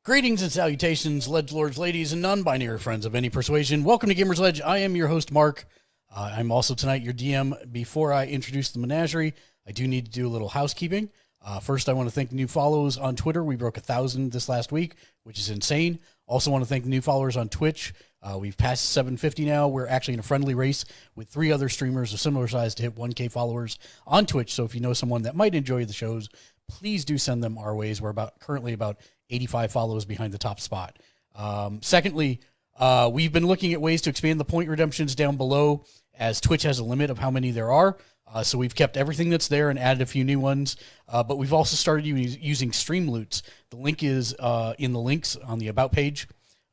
Greetings and salutations, ledgelords, ladies, and non-binary friends of any persuasion. Welcome to Gamers Ledge. I am your host, Mark. I'm also tonight your DM. Before I introduce the menagerie, I do need to do a little housekeeping. First, I want to thank the new follows on Twitter. We broke 1,000 this last week, which is insane. Also want to thank the new followers on Twitch. We've passed 750 now. We're actually in a friendly race with 3 other streamers of similar size to hit 1K followers on Twitch. So if you know someone that might enjoy the shows, please do send them our ways. We're currently about 85 followers behind the top spot. Secondly, we've been looking at ways to expand the point redemptions down below, as Twitch has a limit of how many there are. So we've kept everything that's there and added a few new ones. But we've also started using stream loots. The link is in the links on the About page.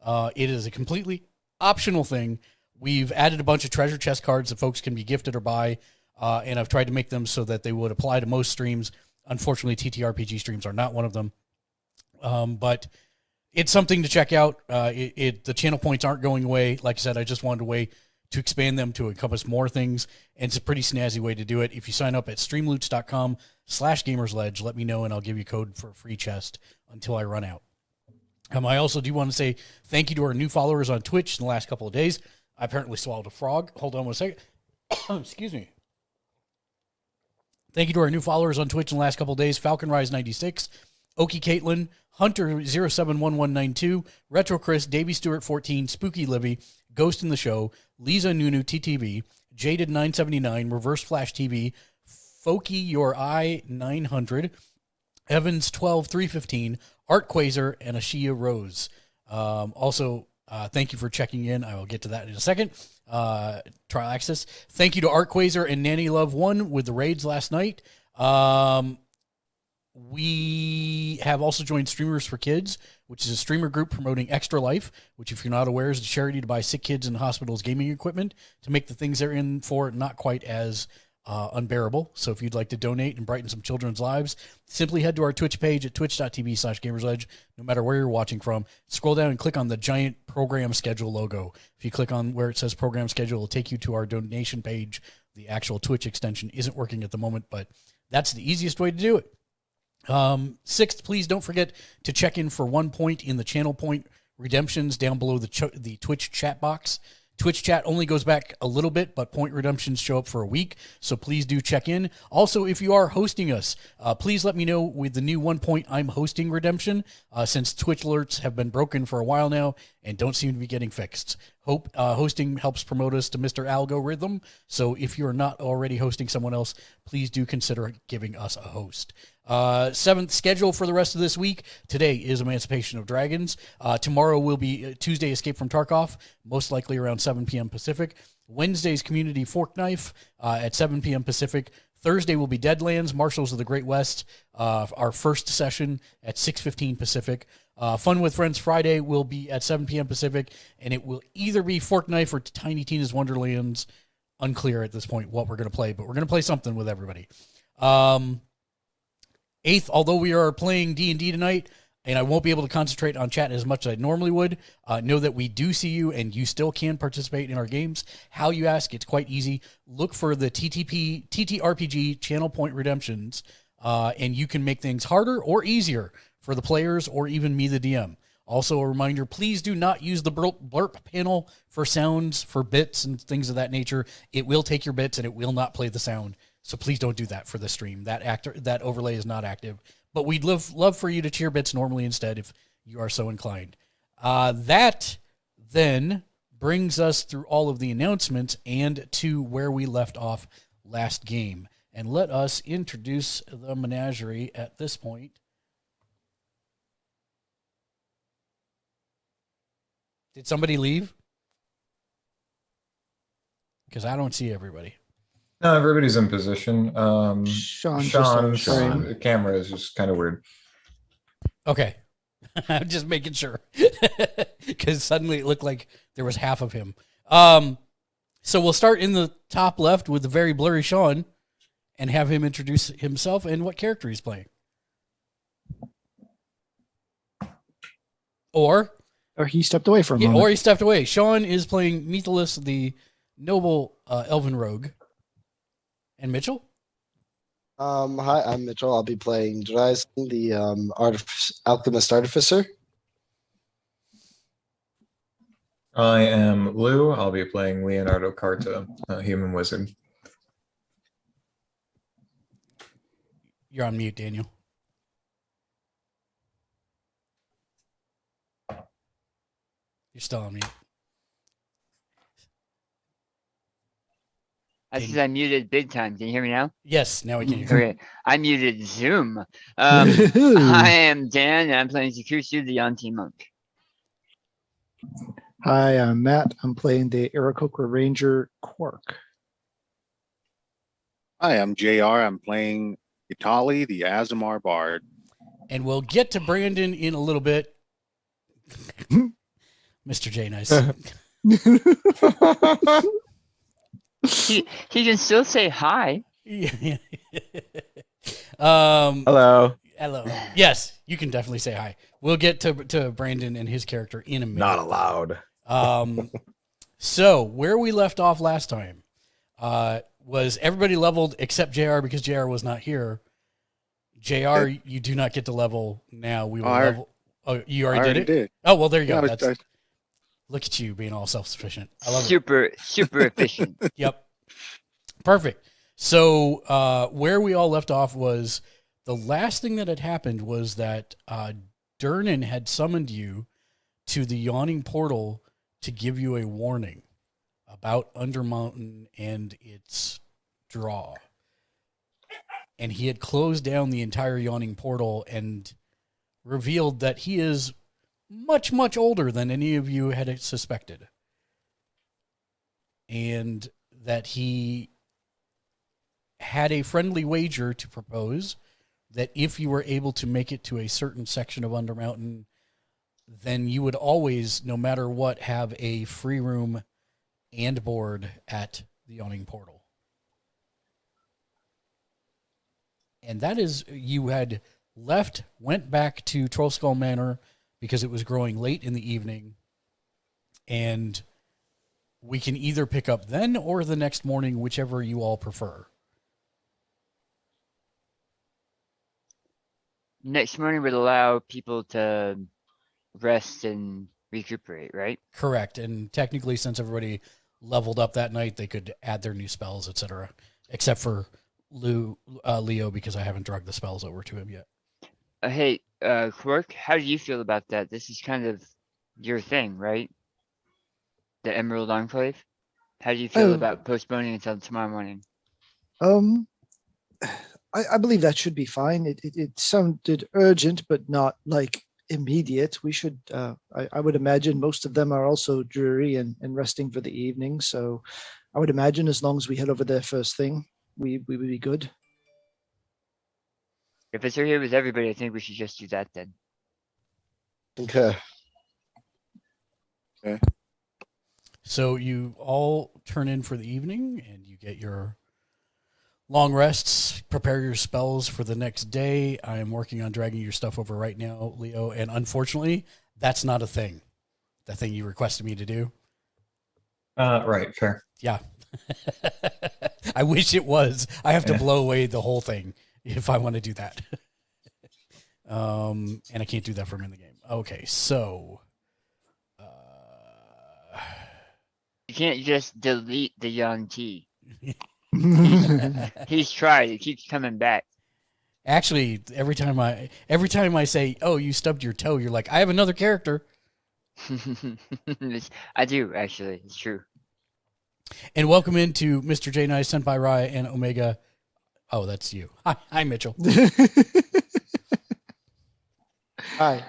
It is a completely optional thing. We've added a bunch of treasure chest cards that folks can be gifted or buy, and I've tried to make them so that they would apply to most streams. Unfortunately, TTRPG streams are not one of them. But it's something to check out. The channel points aren't going away. Like I said, I just wanted a way to expand them to encompass more things, and it's a pretty snazzy way to do it. If you sign up at streamloots.com/gamersledge, let me know, and I'll give you a code for a free chest until I run out. I also do want to say thank you to our new followers on Twitch in the last couple of days. I apparently swallowed a frog. Hold on one second. Excuse me. Thank you to our new followers on Twitch in the last couple of days. Falcon Rise 96, Okie Caitlin, Hunter 071192, Retro Chris, Davey Stewart 14, Spooky Livy, Ghost in the Show, Lisa Nunu TTV, Jaded 979, Reverse Flash TV, Folky Your Eye 900, Evans 12315, Art Quasar, and Ashia Rose. Also, thank you for checking in. I will get to that in a second. Trial Access. Thank you to Art Quasar and Nanny Love 1 with the raids last night. We have also joined Streamers for Kids, which is a streamer group promoting Extra Life, which, if you're not aware, is a charity to buy sick kids in hospitals gaming equipment to make the things they're in for not quite as unbearable. So if you'd like to donate and brighten some children's lives, simply head to our Twitch page at twitch.tv/gamersledge, no matter where you're watching from. Scroll down and click on the giant program schedule logo. If you click on where it says program schedule, it'll take you to our donation page. The actual Twitch extension isn't working at the moment, but that's the easiest way to do it. Sixth, please don't forget to check in for 1 point in the channel point redemptions down below the Twitch chat box. Twitch chat only goes back a little bit, but point redemptions show up for a week, so please do check in. Also, if you are hosting us, please let me know with the new 1 point I'm hosting redemption, since Twitch alerts have been broken for a while now and don't seem to be getting fixed. Hosting helps promote us to Mr. Algorithm, so if you're not already hosting someone else, please do consider giving us a host. Seventh, schedule for the rest of this week. Today is Emancipation of Dragons. Tomorrow will be Tuesday, Escape from Tarkov, most likely around 7 p.m. Pacific. Wednesday's Community Fork Knife at 7 p.m. Pacific. Thursday will be Deadlands, Marshals of the Great West, our first session at 6:15 Pacific. Fun with Friends Friday will be at 7 p.m. Pacific, and it will either be Fork Knife or Tiny Tina's Wonderlands. Unclear at this point what we're going to play, but we're going to play something with everybody. Eighth, although we are playing D&D tonight, and I won't be able to concentrate on chat as much as I normally would, know that we do see you, and you still can participate in our games. How, you ask? It's quite easy. Look for the TTRPG channel point redemptions, and you can make things harder or easier for the players or even me, the DM. Also, a reminder, please do not use the blurp panel for sounds, for bits, and things of that nature. It will take your bits, and it will not play the sound. So please don't do that for the stream. That overlay is not active. But we'd love for you to cheer bits normally instead if you are so inclined. That then brings us through all of the announcements and to where we left off last game. And let us introduce the menagerie at this point. Did somebody leave? Because I don't see everybody. No, everybody's in position. Sean's camera is just kind of weird. Okay. I'm just making sure. Because suddenly it looked like there was half of him. So we'll start in the top left with the very blurry Sean and have him introduce himself and what character he's playing. Or he stepped away for a moment. Or he stepped away. Sean is playing Methalus, the noble elven rogue. And Mitchell? Hi, I'm Mitchell. I'll be playing Dries, the Alchemist Artificer. I am Lou. I'll be playing Leonardo Carta, a human wizard. You're on mute, Daniel. You're still on mute. I said I muted big time. Can you hear me now? Yes, now we can hear you. Okay, I muted Zoom. I am Dan, and I'm playing Zakusu, the Yanti monk. Hi, I'm Matt. I'm playing the Aarakocra Ranger Quark. Hi, I'm JR. I'm playing Itali, the Azamar Bard. And we'll get to Brandon in a little bit. Mr. J Nice. He can still say hi. Hello. Hello. Yes, you can definitely say hi. We'll get to Brandon and his character in a minute. Not allowed. So where we left off last time was everybody leveled except JR because JR was not here. JR, you do not get to level now. We will level. Oh, you already did it? Oh, well, there you go. Look at you being all self-sufficient. I love it. Super efficient. Yep. Perfect. So where we all left off was the last thing that had happened was that Durnan had summoned you to the yawning portal to give you a warning about Undermountain and its draw. And he had closed down the entire yawning portal and revealed that he is much, much older than any of you had suspected. And that he had a friendly wager to propose that if you were able to make it to a certain section of Undermountain, then you would always, no matter what, have a free room and board at the yawning portal. And that is, you had left, went back to Trollskull Manor because it was growing late in the evening, and we can either pick up then or the next morning, whichever you all prefer. Next morning would allow people to rest and recuperate, right? Correct. And technically, since everybody leveled up that night, they could add their new spells, etc. Except for Leo, because I haven't drugged the spells over to him yet. Hey, Quark, how do you feel about that? This is kind of your thing, right? The Emerald Enclave? How do you feel about postponing until tomorrow morning? I believe that should be fine. It sounded urgent, but not like immediate. We should, I would imagine most of them are also dreary and resting for the evening. So I would imagine as long as we head over there first thing, we would be good. If it's okay with everybody, I think we should just do that then. Okay. So you all turn in for the evening, and you get your long rests, prepare your spells for the next day. I am working on dragging your stuff over right now, Leo, and unfortunately, that's not a thing. The thing you requested me to do. Right, fair. Yeah. I wish it was. I have to blow away the whole thing if I want to do that. And I can't do that from in the game. Okay, so You can't just delete the young T. He's tried. It keeps coming back. actually, every time I say, "Oh, you stubbed your toe," you're like, "I have another character." I do, actually. It's true. And welcome into Mr. J Nice, Senpai Raya, and Omega. Oh, that's you. Hi, Mitchell. Hi.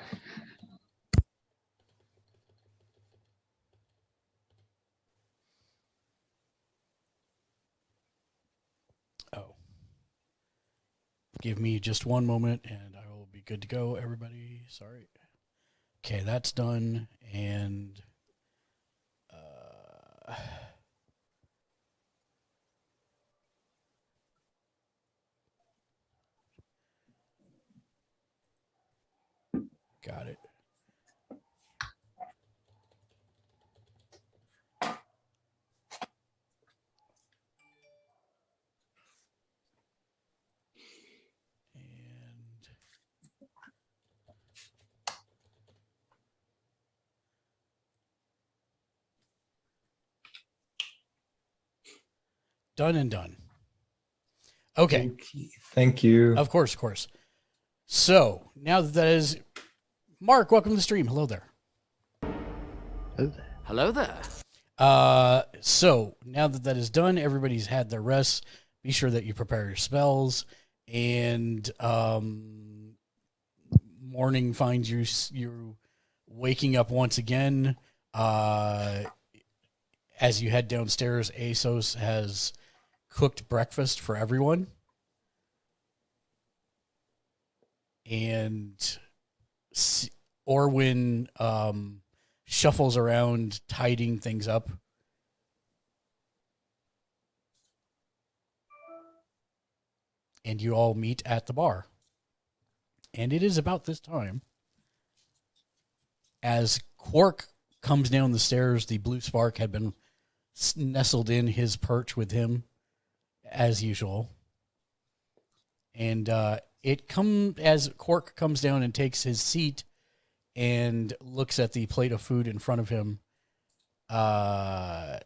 Oh. Give me just one moment, and I will be good to go, everybody. Sorry. Okay, that's done, and got it. And Done and done. Okay. Thank you. Of course. So now that is Mark, welcome to the stream. Hello there. Hello there. So now that is done, everybody's had their rest. Be sure that you prepare your spells, and morning finds you waking up once again. As you head downstairs, ASOS has cooked breakfast for everyone. And Orwin shuffles around, tidying things up. And you all meet at the bar. And it is about this time. As Quark comes down the stairs, the blue spark had been nestled in his perch with him, as usual. And as Quark comes down and takes his seat and looks at the plate of food in front of him, the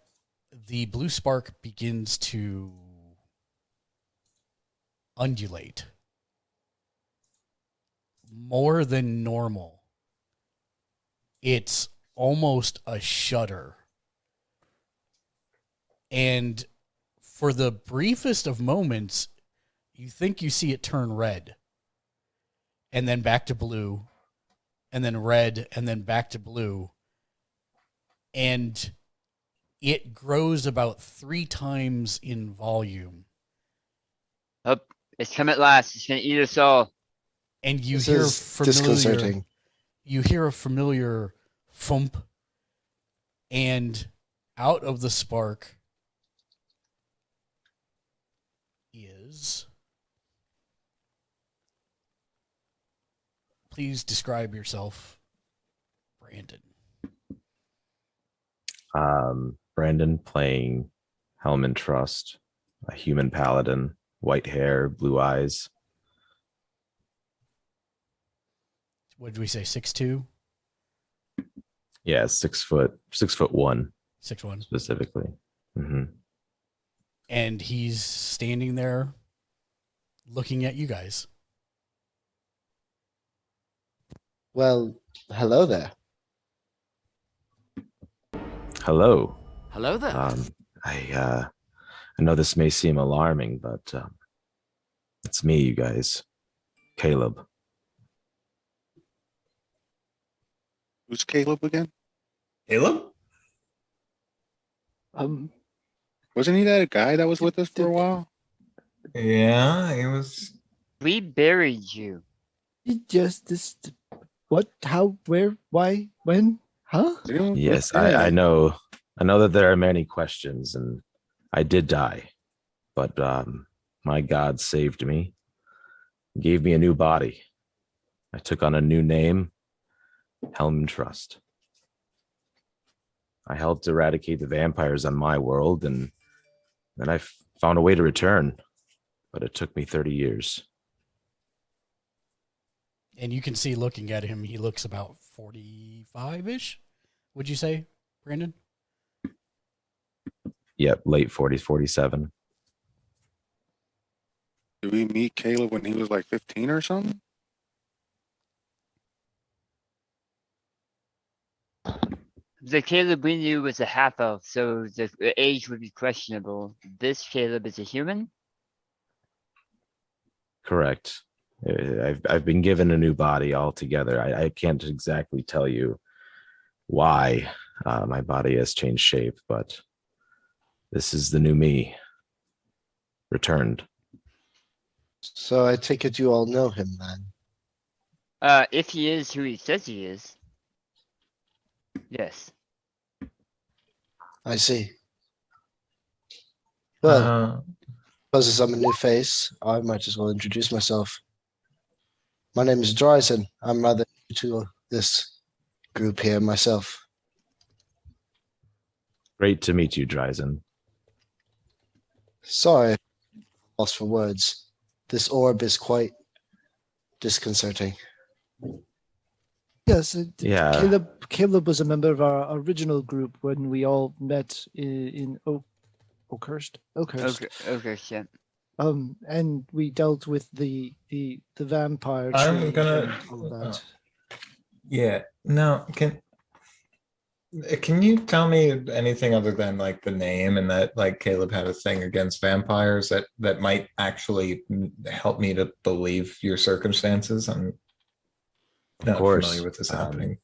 blue spark begins to undulate more than normal. It's almost a shudder. And for the briefest of moments, you think you see it turn red, and then back to blue, and then red, and then back to blue. And it grows about 3 times in volume. Oh, it's come at last. It's gonna eat us all. And you This hear is disconcerting. You hear a familiar thump, and out of the spark is... Please describe yourself, Brandon. Brandon playing Helm Trust, a human paladin, white hair, blue eyes. What did we say? 6'2"? Yeah, 6'1" 6'1". specifically. Mm-hmm. And he's standing there looking at you guys. Well, hello there. Hello. Hello there. I know this may seem alarming, but it's me, you guys. Caleb. Who's Caleb again? Caleb? Wasn't he that guy that was with us for a while? Yeah, it was. We buried you. What? How? Where? Why? When? Huh? Anyone? Yes, Yeah. I know that there are many questions, and I did die, but my God saved me, gave me a new body. I took on a new name, Helm Trust. I helped eradicate the vampires on my world, and then I found a way to return, but it took me 30 years. And you can see looking at him, he looks about 45-ish, would you say, Brandon? Yep, late 40s, 47. Did we meet Caleb when he was like 15 or something? The Caleb we knew was a half elf, so the age would be questionable. This Caleb is a human? Correct. I've been given a new body altogether. I can't exactly tell you why my body has changed shape, but this is the new me, returned. So I take it you all know him then. If he is who he says he is. Yes. I see. Well, Uh, as I'm a new face, I might as well introduce myself. My name is Dryson. I'm rather new to this group here myself. Great to meet you, Dryzen. Sorry, lost for words. This orb is quite disconcerting. Yes. Yeah. Caleb was a member of our original group when we all met in Oak Oakhurst. Okay, yeah. And we dealt with the vampire I'm tree gonna- and all of that. Yeah. No. Can you tell me anything other than like the name and that like Caleb had a thing against vampires that might actually help me to believe your circumstances? I'm Of not course. familiar with this happening.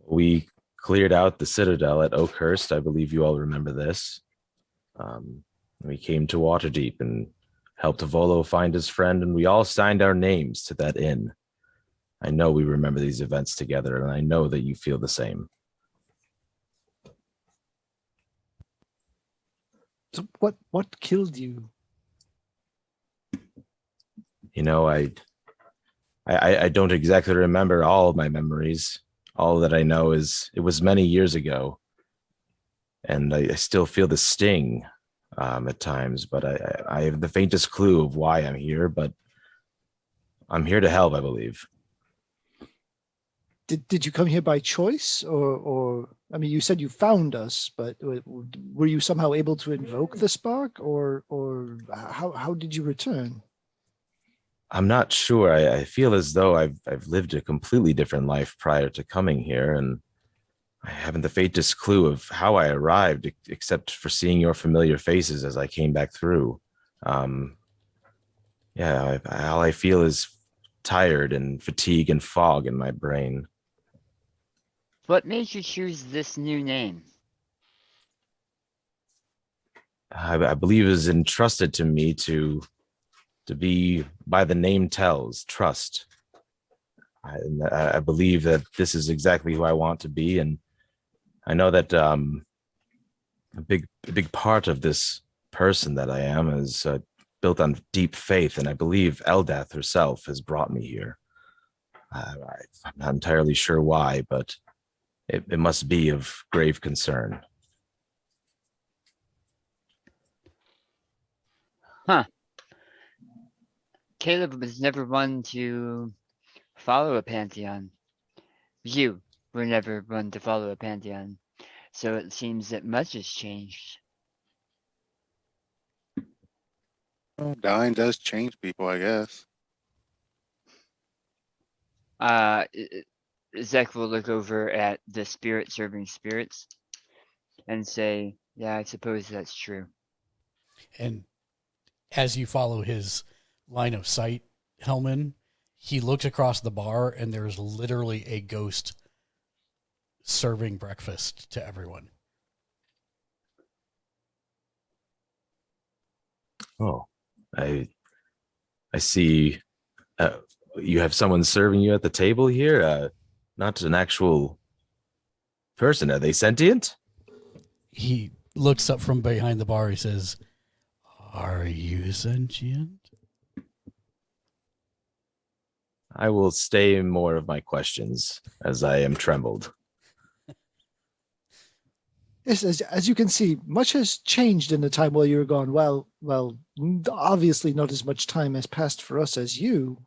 We cleared out the citadel at Oakhurst. I believe you all remember this. We came to Waterdeep and helped Volo find his friend, and we all signed our names to that inn. I know we remember these events together, and I know that you feel the same. So what killed you? You know, I don't exactly remember all of my memories. All that I know is it was many years ago, and I still feel the sting at times, but I have the faintest clue of why I'm here, but I'm here to help, I believe. Did you come here by choice, or I mean, you said you found us, but were you somehow able to invoke the spark, or how did you return? I'm not sure. I feel as though I've lived a completely different life prior to coming here, and I haven't the faintest clue of how I arrived, except for seeing your familiar faces as I came back through. Yeah, all I feel is tired and fatigue and fog in my brain. What made you choose this new name? I believe it was entrusted to me to be by the name tells, trust. I believe that this is exactly who I want to be, and I know that a big part of this person that I am is built on deep faith, and I believe Eldath herself has brought me here. I'm not entirely sure why, but it must be of grave concern. Huh. Caleb was never one to follow a pantheon. You were never one to follow a pantheon. So it seems that much has changed. Well, dying does change people, I guess. Zek will look over at the spirit serving spirits and say, yeah, I suppose that's true. And as you follow his line of sight, Hellman, he looks across the bar and there's literally a ghost serving breakfast to everyone. Oh, I see. You have someone serving you at the table here. Not an actual person. Are they sentient? He looks up from behind the bar. He says, "Are you sentient?" I will stay more of my questions as I am trembled. Yes, as you can see, much has changed in the time while you were gone. Well, obviously not as much time has passed for us as you.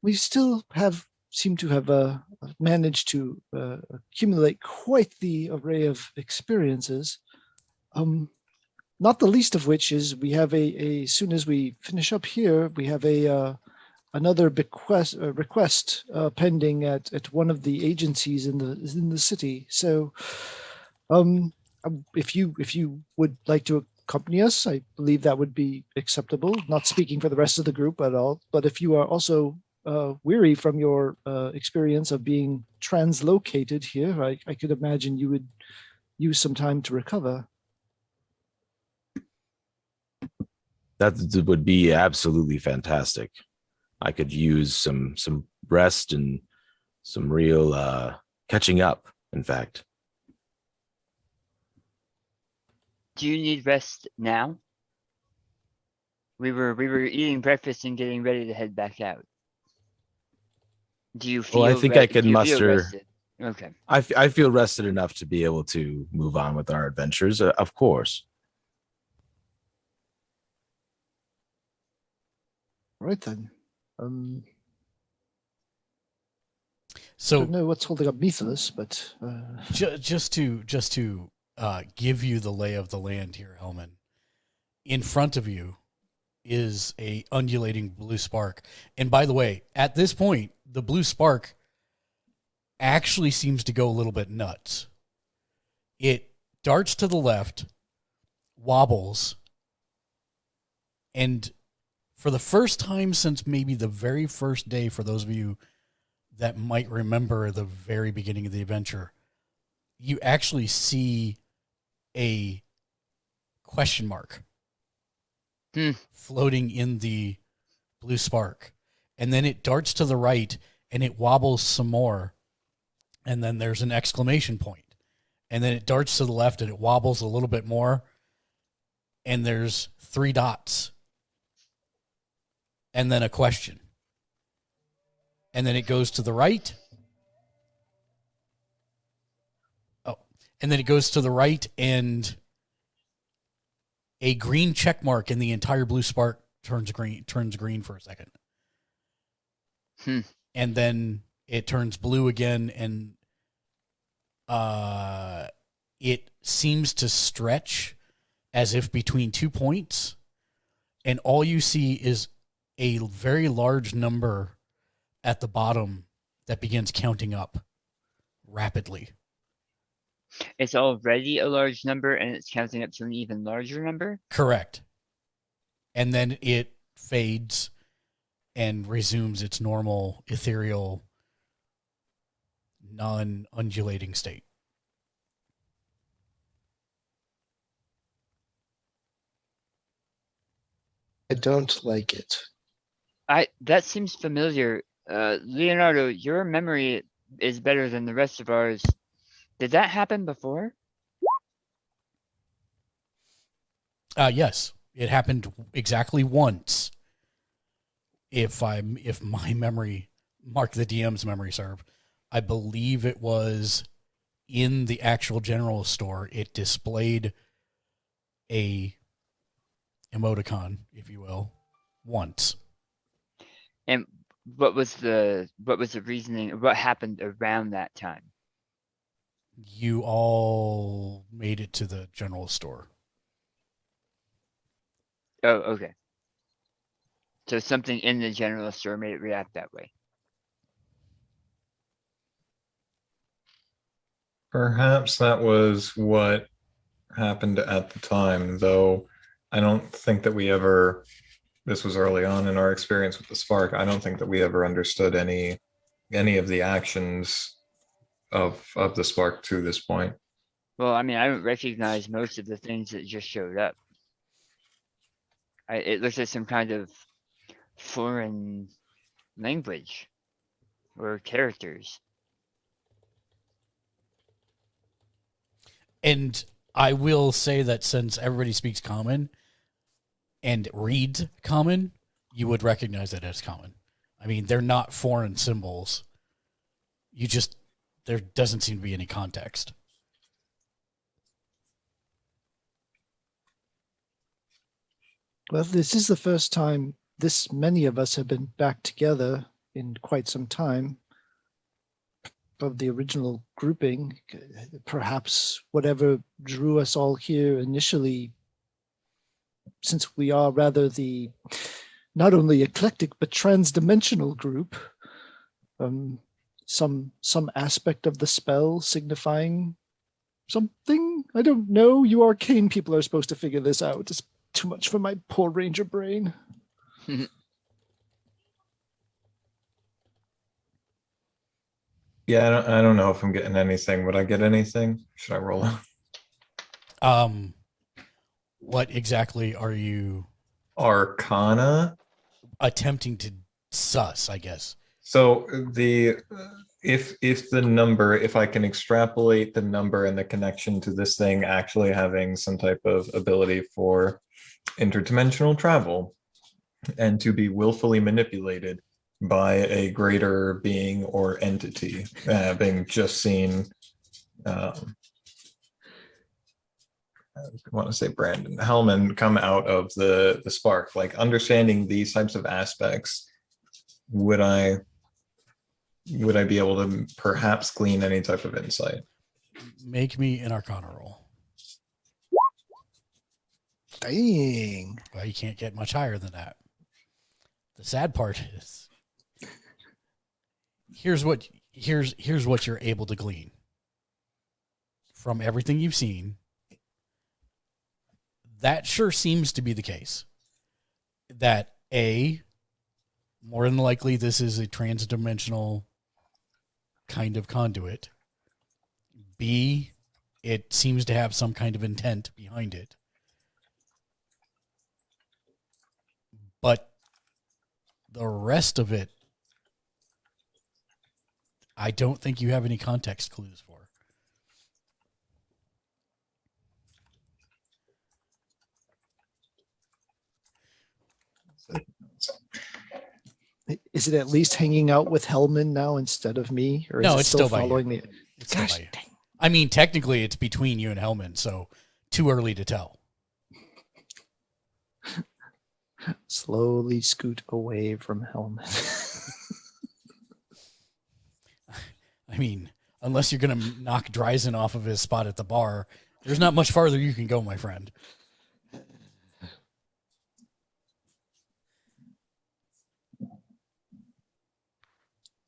We still seem to have managed to accumulate quite the array of experiences. Not the least of which is we have as soon as we finish up here, we have another request pending at one of the agencies in the city. So, if you would like to accompany us, I believe that would be acceptable. Not speaking for the rest of the group at all, but if you are also weary from your experience of being translocated here, I could imagine you would use some time to recover. That would be absolutely fantastic. I could use some rest and some real catching up, in fact. Do you need rest now? We were eating breakfast and getting ready to head back out. Do you feel? Well, I think I can do you feel muster. rested? Okay. I feel rested enough to be able to move on with our adventures. Of course. Right then. So don't know what's holding up Methalus, but just to give you the lay of the land here, Hellman. In front of you is a undulating blue spark. And by the way, at this point, the blue spark actually seems to go a little bit nuts. It darts to the left, wobbles, and for the first time since maybe the very first day, for those of you that might remember the very beginning of the adventure, you actually see a question mark floating in the blue spark. And then it darts to the right and it wobbles some more. And then there's an exclamation point. And then it darts to the left and it wobbles a little bit more. And there's 3 dots. And then a question. And then it goes to the right. Oh, and then it goes to the right and a green check mark in the entire blue spark turns green for a second. And then it turns blue again, and it seems to stretch as if between 2 points, and all you see is a very large number at the bottom that begins counting up rapidly. It's already a large number and it's counting up to an even larger number? Correct. And then it fades and resumes its normal ethereal, non-undulating state. I don't like it. That seems familiar. Leonardo, your memory is better than the rest of ours. Did that happen before? Yes, it happened exactly once. If my memory, Mark the DM's memory serve, I believe it was in the actual general store. It displayed a emoticon, if you will, once. And what was the reasoning? What happened around that time? You all made it to the general store. Oh, okay. So something in the general store made it react that way. Perhaps that was what happened at the time, though I don't think that we ever, this was early on in our experience with the spark, I don't think that we ever understood any of the actions of the spark to this point. Well, I mean, I don't recognize most of the things that just showed up. It looks like some kind of foreign language or characters. And I will say that since everybody speaks common and reads common, you would recognize it as common. I mean, they're not foreign symbols. There doesn't seem to be any context. Well, this is the first time this many of us have been back together in quite some time of the original grouping. Perhaps whatever drew us all here initially, since we are rather the not only eclectic but trans-dimensional group, some aspect of the spell signifying something. I don't know. You arcane people are supposed to figure this out. It's too much for my poor ranger brain. Yeah, I don't know if I'm getting anything. Would I get anything? Should I roll out? What exactly are you Arcana? attempting to suss, I guess? So if the number, if I can extrapolate the number and the connection to this thing actually having some type of ability for interdimensional travel and to be willfully manipulated by a greater being or entity, having just seen, I want to say Brandon Hellman come out of the spark, like understanding these types of aspects, would I be able to perhaps glean any type of insight? Make me an Arcana roll. Dang. Well, you can't get much higher than that. The sad part is, here's what you're able to glean from everything you've seen. That sure seems to be the case. That A, more than likely, this is a transdimensional kind of conduit. B, it seems to have some kind of intent behind it. But the rest of it, I don't think you have any context clues for. Is it at least hanging out with Hellman now instead of me? Or is No, it it's still by following you. me? It's still Gosh, by you. dang. I mean, technically, it's between you and Hellman, so too early to tell. Slowly scoot away from Hellman. I mean, unless you're going to knock Dryzen off of his spot at the bar, there's not much farther you can go, my friend.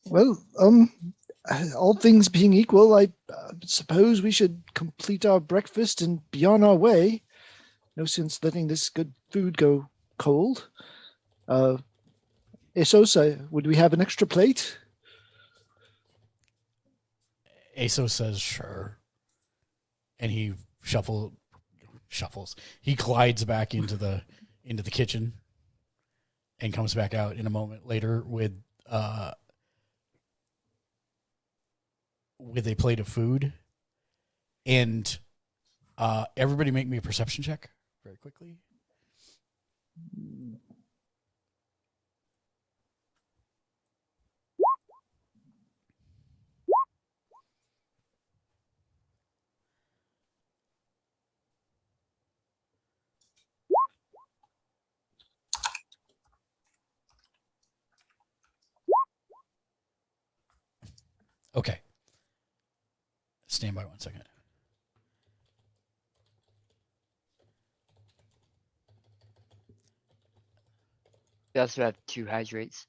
Well, all things being equal, I suppose we should complete our breakfast and be on our way. No sense letting this good food go cold. Esos, would we have an extra plate? Aso says, sure. And he shuffles. He glides back into the kitchen and comes back out in a moment later with a plate of food. And everybody make me a perception check very quickly. Okay. Stand by 1 second. We also have 2 hydrates.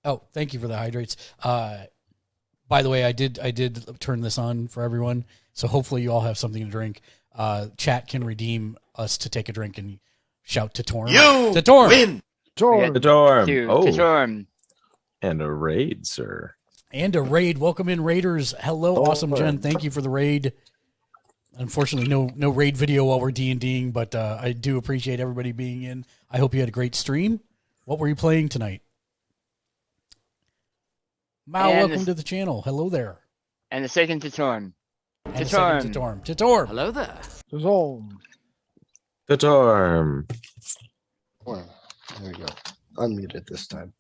Oh, thank you for the hydrates. By the way, I did turn this on for everyone, so hopefully you all have something to drink. Chat can redeem us to take a drink and shout to Torm. You To Torm! win. Torm. The dorm. To Oh, Torm. and a raid, sir. And a raid. Welcome in, Raiders. Hello, Oh, Awesome Jen. Thank you for the raid. Unfortunately, no raid video while we're D&Ding, but I do appreciate everybody being in. I hope you had a great stream. What were you playing tonight? Mao, And welcome to the channel. Hello there. And the second to Torm. And To a second to Torm. Torm. To Torm. Hello there. Torm. The dorm. Well, there we go. Unmuted this time.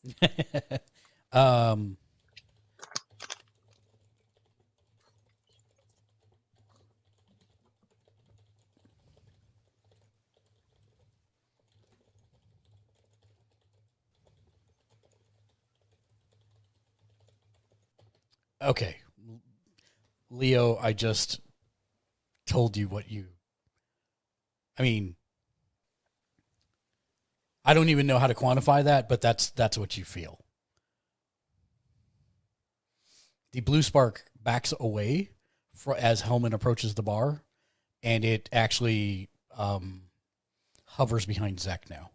Okay. Leo, I just told you what you... I mean, I don't even know how to quantify that, but that's what you feel. The blue spark backs away as Hellman approaches the bar, and it actually hovers behind Zach now.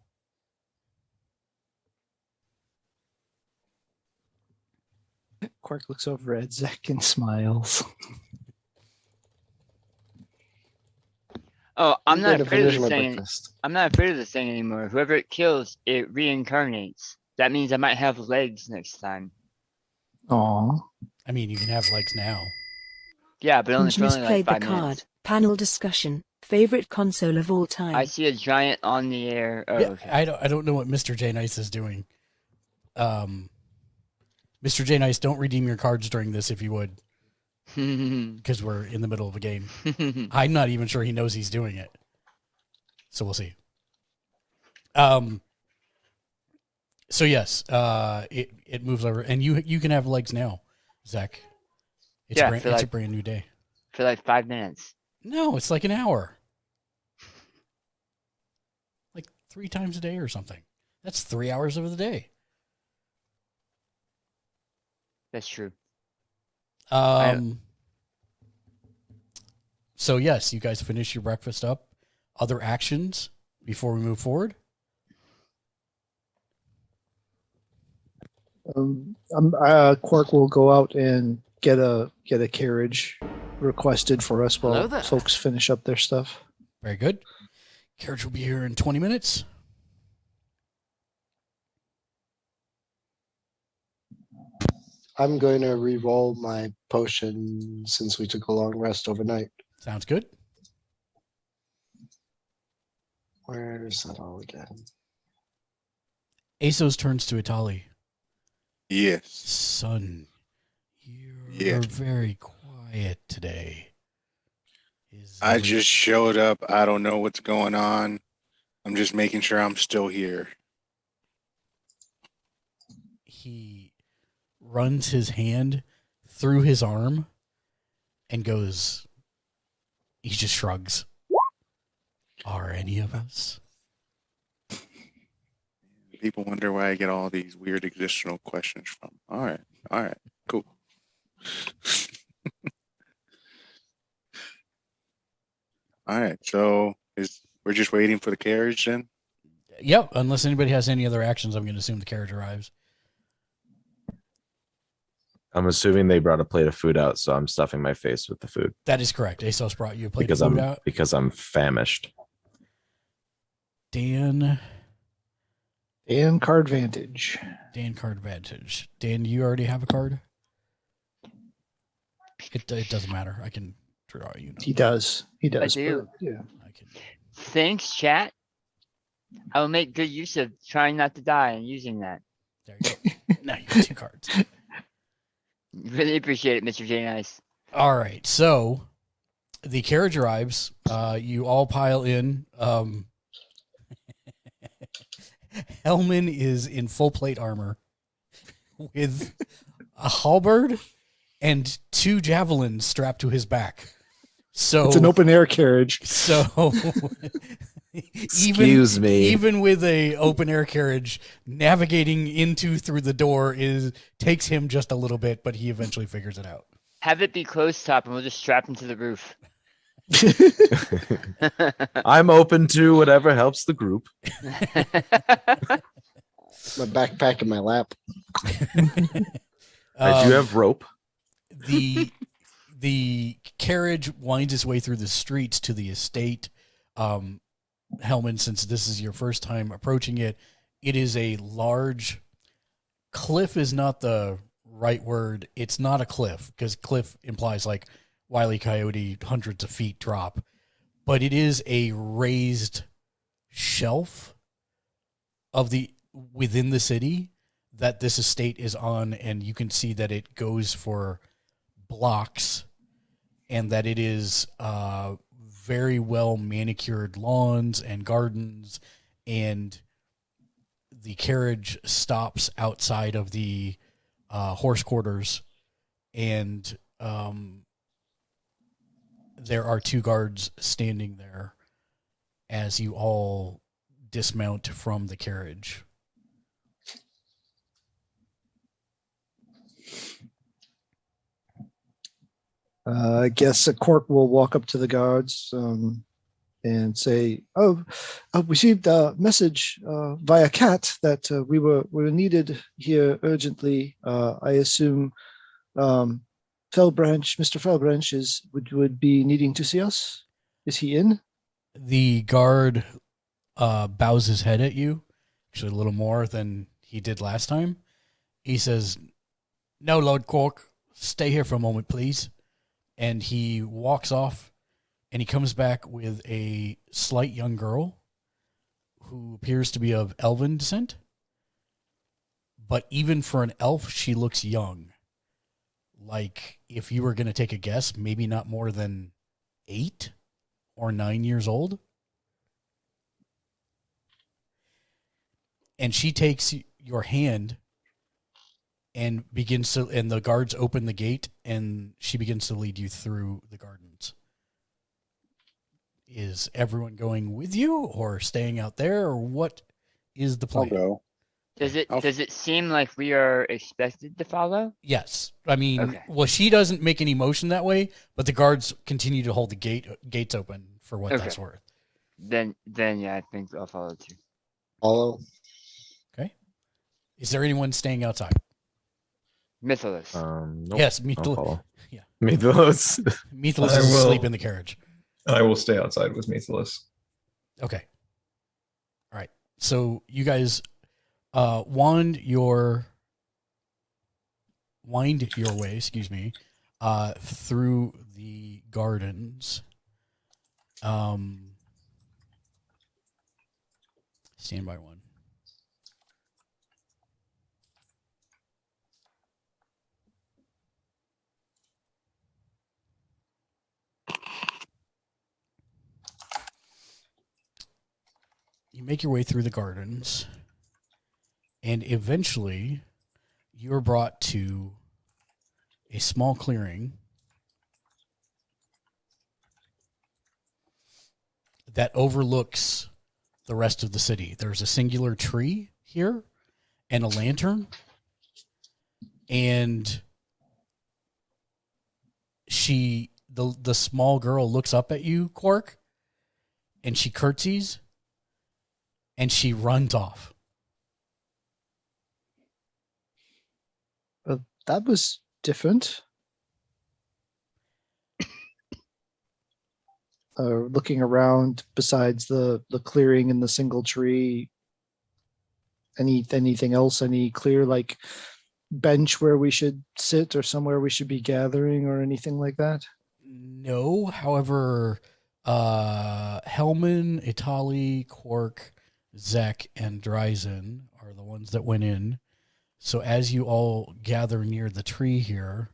Quark looks over at Zach and smiles. Oh, I'm not Going to afraid of finish this my thing. breakfast. I'm not afraid of this thing anymore. Whoever it kills, it reincarnates. That means I might have legs next time. Aw. I mean, you can have legs now. Yeah, but only Punch for only like misplayed the 5 card. minutes. Panel discussion. Favorite console of all time. I see a giant on the air. Oh, Yeah, okay. I don't know what Mr. J Nice is doing. Mr. J Nice, don't redeem your cards during this if you would, because we're in the middle of a game. I'm not even sure he knows he's doing it. So we'll see. So yes, it moves over, and you can have legs now, Zach. It's Yeah, it's a brand new day. For like 5 minutes. No, it's like an hour. 3 times a day or something. That's 3 hours of the day. That's true. So yes, you guys finish your breakfast up. Other actions before we move forward? Quark will go out and get a carriage requested for us Hello while there. folks finish up their stuff. Very good. Carriage will be here in 20 minutes. I'm going to re-roll my potion since we took a long rest overnight. Sounds good. Where's that all again? ASOS turns to Itali. Yes. Son, you're Yes. very quiet today. I just showed up. I don't know what's going on. I'm just making sure I'm still here. He runs his hand through his arm and goes, he just shrugs. Are any of us? People wonder why I get all these weird existential questions from. All right, cool. All right, so we're just waiting for the carriage then? Yep, unless anybody has any other actions, I'm going to assume the carriage arrives. I'm assuming they brought a plate of food out, so I'm stuffing my face with the food That is correct. ASOS brought you a plate because of food I'm out. because I'm famished. Dan Card Vantage. card advantage. Dan, do you already have a card? It doesn't matter. I can draw you. He does. He does. do. but, yeah. I can. Thanks, chat. I will make good use of trying not to die and using that. There you go. Now you got 2 cards. Really appreciate it, Mr. J Nice. All right, so the carriage arrives. You all pile in. Hellman is in full plate armor with a halberd and 2 javelins strapped to his back. So It's an open air carriage. So Excuse me. Even with a open air carriage, navigating through the door takes him just a little bit, but he eventually figures it out. Have it be closed top and we'll just strap him to the roof. I'm open to whatever helps the group. My backpack in my lap. I do have rope. The carriage winds its way through the streets to the estate. Hellman, since this is your first time approaching it, it is a large cliff is not the right word. It's not a cliff because cliff implies like Wile E. Coyote, hundreds of feet drop, but it is a raised shelf within the city that this estate is on, and you can see that it goes for blocks, and that it is very well manicured lawns and gardens, and the carriage stops outside of the horse quarters, and there are 2 guards standing there as you all dismount from the carriage. I guess a Quark will walk up to the guards and say, "Oh, I received a message via cat that we were needed here urgently. I assume Mr. Fellbranch would be needing to see us. Is he in?" The guard bows his head at you, actually a little more than he did last time. He says, "No, Lord Quark, stay here for a moment, please." And he walks off, and he comes back with a slight young girl who appears to be of elven descent. But even for an elf, she looks young. Like, if you were going to take a guess, maybe not more than 8 or 9 years old. And she takes your hand and the guards open the gate, and she begins to lead you through the gardens. Is everyone going with you or staying out there, or what is the I'll plan? go. Does I'll- it seem like we are expected to follow? Yes. I mean, Okay. well, she doesn't make any motion that way, but the guards continue to hold the gates open for what Okay. that's worth. Then yeah, I think I'll follow too. Follow. Okay. Is there anyone staying outside? Mythilus. Nope, Yes, I'll Mythilus. follow. Yeah. Mythilus. Mythilus I is will- asleep in the carriage. I will stay outside with Mythilus. Okay. All right. So you guys wind your way, excuse me, through the gardens. Stand by one. You make your way through the gardens, and eventually you're brought to a small clearing that overlooks the rest of the city. There's a singular tree here and a lantern, and the small girl looks up at you, Quark, and she curtsies, and she runs off. That was different. Looking around, besides the clearing and the single tree, anything else? Any clear like bench where we should sit or somewhere we should be gathering or anything like that? No, however, Hellman, Itali, Quark, Zek, and Dryzen are the ones that went in. So as you all gather near the tree here,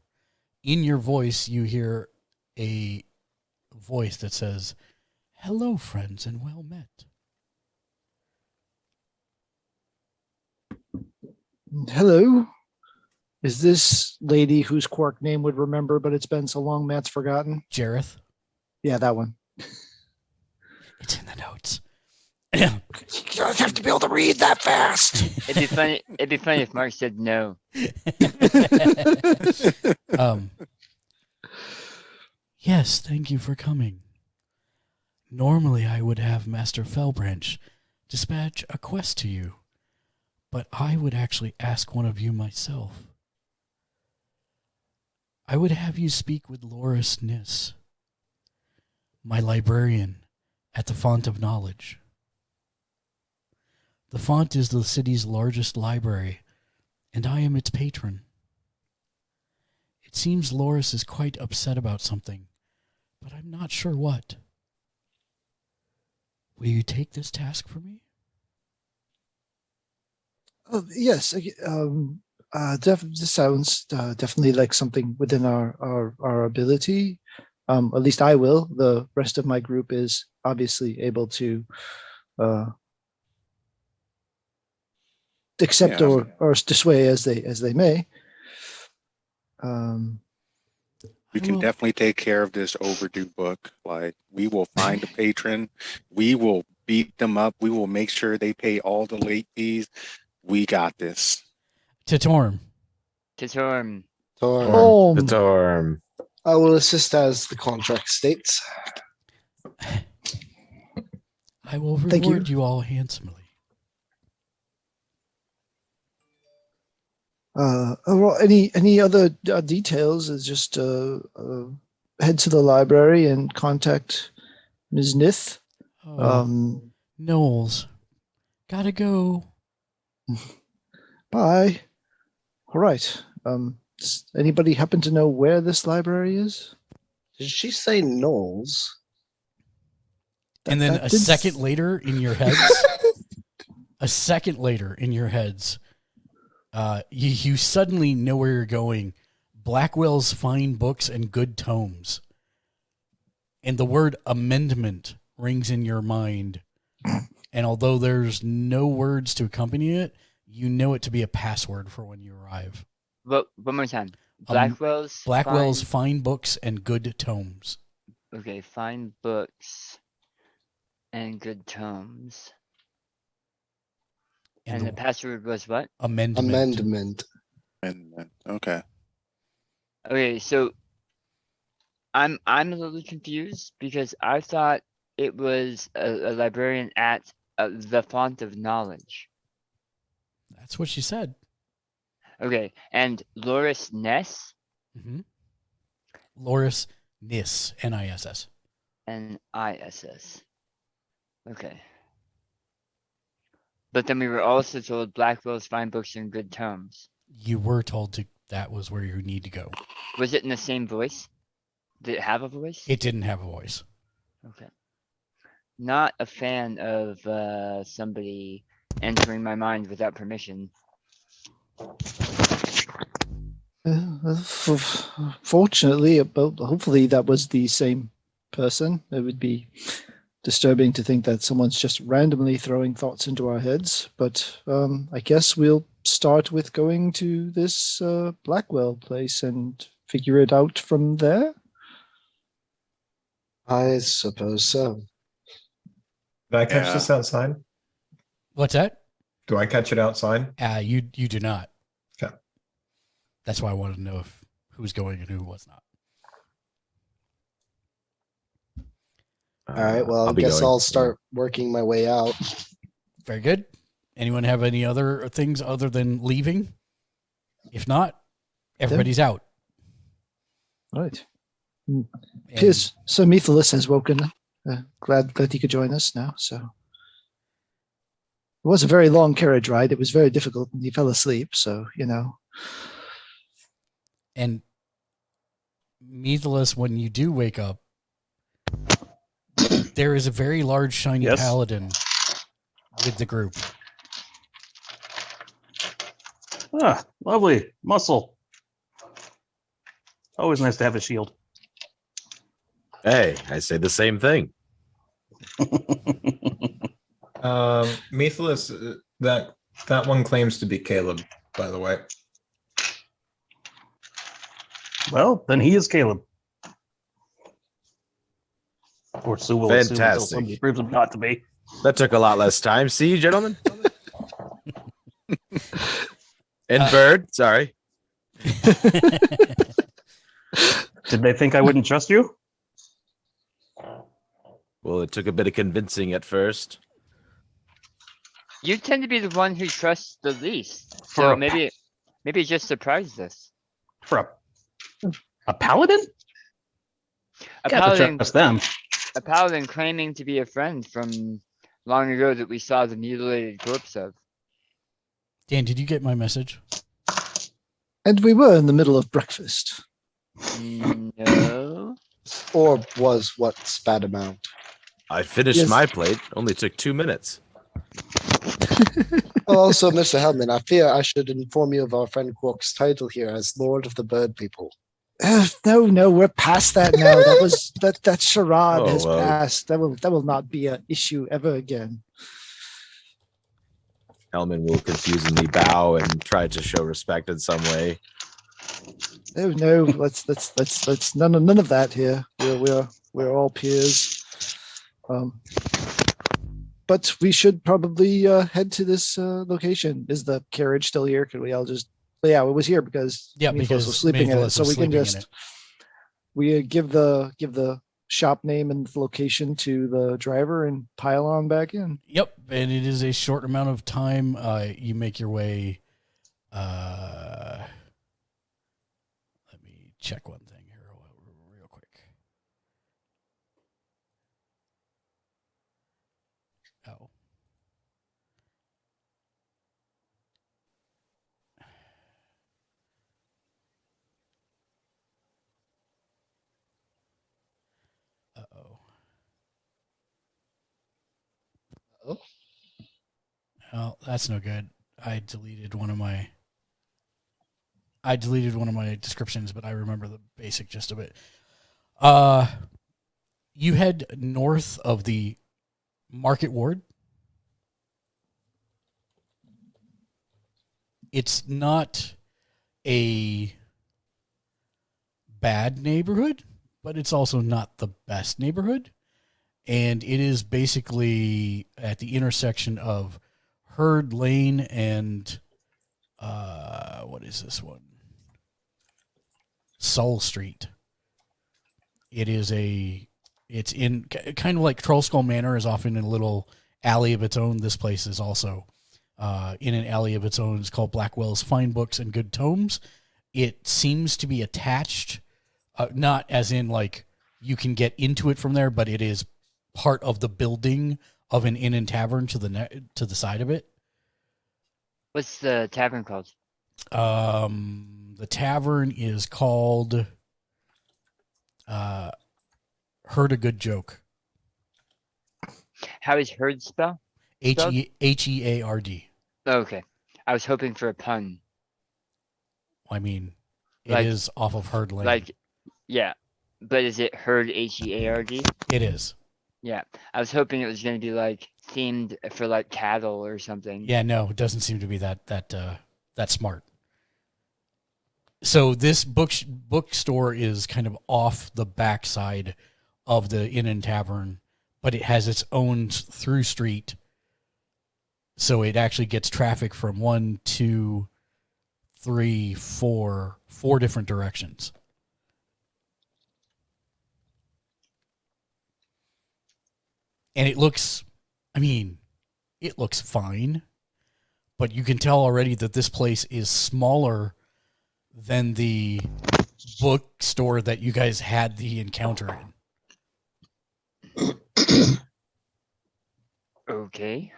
in your voice, you hear a voice that says, "Hello, friends, and well met." Hello. Is this lady whose Quark name would remember, but it's been so long Matt's forgotten? Jareth, Yeah, that one. it's in the notes. You guys have to be able to read that fast. It'd be funny. It'd be funny if Mark said no. Yes, thank you for coming. Normally I would have Master Fellbranch dispatch a quest to you, but I would actually ask one of you myself. I would have you speak with Loris Nis, my librarian at the Font of Knowledge. The Font is the city's largest library, and I am its patron. It seems Loris is quite upset about something, but I'm not sure what. Will you take this task for me? Yes. This sounds definitely like something within our ability. At least I will. The rest of my group is obviously able to accept Yeah. or dissuade as they may. We can definitely take care of this overdue book. Like, we will find a patron. We will beat them up. We will make sure they pay all the late fees. We got this. Titorm. Titorm. Oh. The Torm. I will assist as the contract states. I will Thank reward you all handsomely. Well, any other details is just head to the library and contact Ms. Nith. Oh, Knowles. Gotta go. Bye. All right. Does anybody happen to know where this library is? Did she say Knowles? And then that a did- second later in your heads, you suddenly know where you're going. Blackwell's Fine Books and Good Tomes. And the word amendment rings in your mind. And although there's no words to accompany it, you know it to be a password for when you arrive. One more time. Blackwell's. Fine Books and Good Tomes. Okay, fine books And good terms. And And the password was what? amendment. Amendment. Okay. Okay, so I'm a little confused because I thought it was a librarian at the Font of Knowledge. That's what she said. Okay, and Loris Ness, Mm-hmm. Loris Niss, Niss. Niss. Okay. But then we were also told Blackwell's fine books in good terms. You were told that was where you need to go. Was it in the same voice? Did it have a voice? It didn't have a voice. Okay. Not a fan of somebody entering my mind without permission. Fortunately, hopefully that was the same person. It would be disturbing to think that someone's just randomly throwing thoughts into our heads. But I guess we'll start with going to this Blackwell place and figure it out from there. I suppose so. Did I catch Yeah. this outside? What's that? Do I catch it outside? You do not. Okay. That's why I wanted to know who was going and who was not. All right. Well, I be guess going. I'll start working my way out. Very good. Anyone have any other things other than leaving? If not, everybody's out. Right. And Piers, so Methelus has woken. Glad he could join us now. So it was a very long carriage ride. It was very difficult, and he fell asleep. So And Methelus, when you do wake up, there is a very large shiny Yes. paladin with the group. Ah, lovely. Muscle. Always nice to have a shield. Hey, I say the same thing. Methelus, that one claims to be Caleb, by the way. Well, then he is Caleb. Or Sue will assume until Fantastic. somebody proves him not to be. That took a lot less time. See you, gentlemen. And Bird, sorry. Did they think I wouldn't trust you? Well, it took a bit of convincing at first. You tend to be the one who trusts the least. For So a- maybe it just surprised us. For a paladin? A Got to paladin, trust them. a paladin claiming to be a friend from long ago that we saw the mutilated corpse of. Dan, did you get my message? and we were in the middle of breakfast. No. Or was what spat him out. I finished Yes. my plate. Only took 2 minutes. Well, also, Mr. Hellman, I fear I should inform you of our friend Quark's title here as Lord of the Bird People. No, we're past that now. That charade Oh, has well. passed. That will not be an issue ever again. Hellman will confusingly bow and try to show respect in some way. No, let's none of that here. We're all peers. But we should probably head to this location. Is the carriage still here? Could we all just? Yeah, it was here because Yeah, Meatloaf because was sleeping in it. Meatloaf So was we can sleeping in just it. we give the shop name and the location to the driver and pile on back in. Yep, and it is a short amount of time. You make your way. Let me check one thing here real quick. Oh. Uh-oh. Oh. Well, that's no good. I deleted one of my descriptions, but I remember the basic gist of it. You head north of the Market Ward. It's not a bad neighborhood, but it's also not the best neighborhood. and it is basically at the intersection of Herd Lane and what is this one? Soul Street. It's in kind of like Troll Skull Manor is often in a little alley of its own. This place is also in an alley of its own. It's called Blackwell's Fine Books and Good Tomes. It seems to be attached, not as in like you can get into it from there, but it is part of the building of an inn and tavern to the side of it. What's the tavern called? The tavern is called Heard a Good Joke. How is herd spelled? Heard. Oh, okay. I was hoping for a pun. I mean, it is off of Herd Lane. Like, yeah. But is it Herd Heard? It is. Yeah. I was hoping it was going to be like themed for like cattle or something. Yeah, no, it doesn't seem to be that smart. So this bookstore is kind of off the backside of the inn and tavern, but it has its own through street. So it actually gets traffic from 1, 2, 3, 4 different directions. And it looks fine, but you can tell already that this place is smaller than the bookstore that you guys had the encounter in. Okay.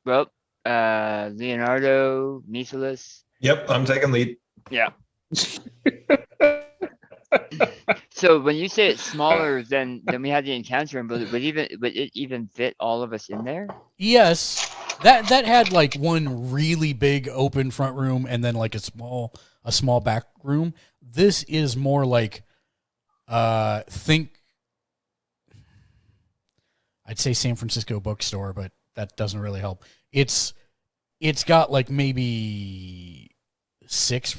Well, Leonardo, Nicholas. Yep, I'm taking lead. Yeah. So when you say it's smaller than we had the encounter, would it even fit all of us in there? Yes, that had like one really big open front room and then like a small back room. This is more like I'd say San Francisco bookstore, but that doesn't really help. It's got like maybe 6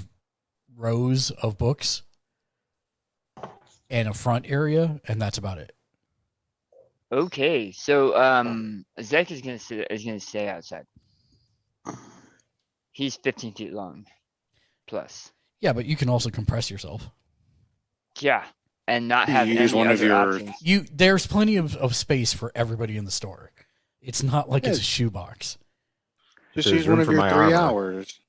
rows of books and a front area, and that's about it. Okay, so Zach is gonna stay outside. He's 15 feet long, plus. Yeah, but you can also compress yourself. Yeah, and not have You any use one of other your- options. There's plenty of space for everybody in the store. It's not like it's a Yeah. shoebox. Just There's use room one of for your my 3 armor. hours.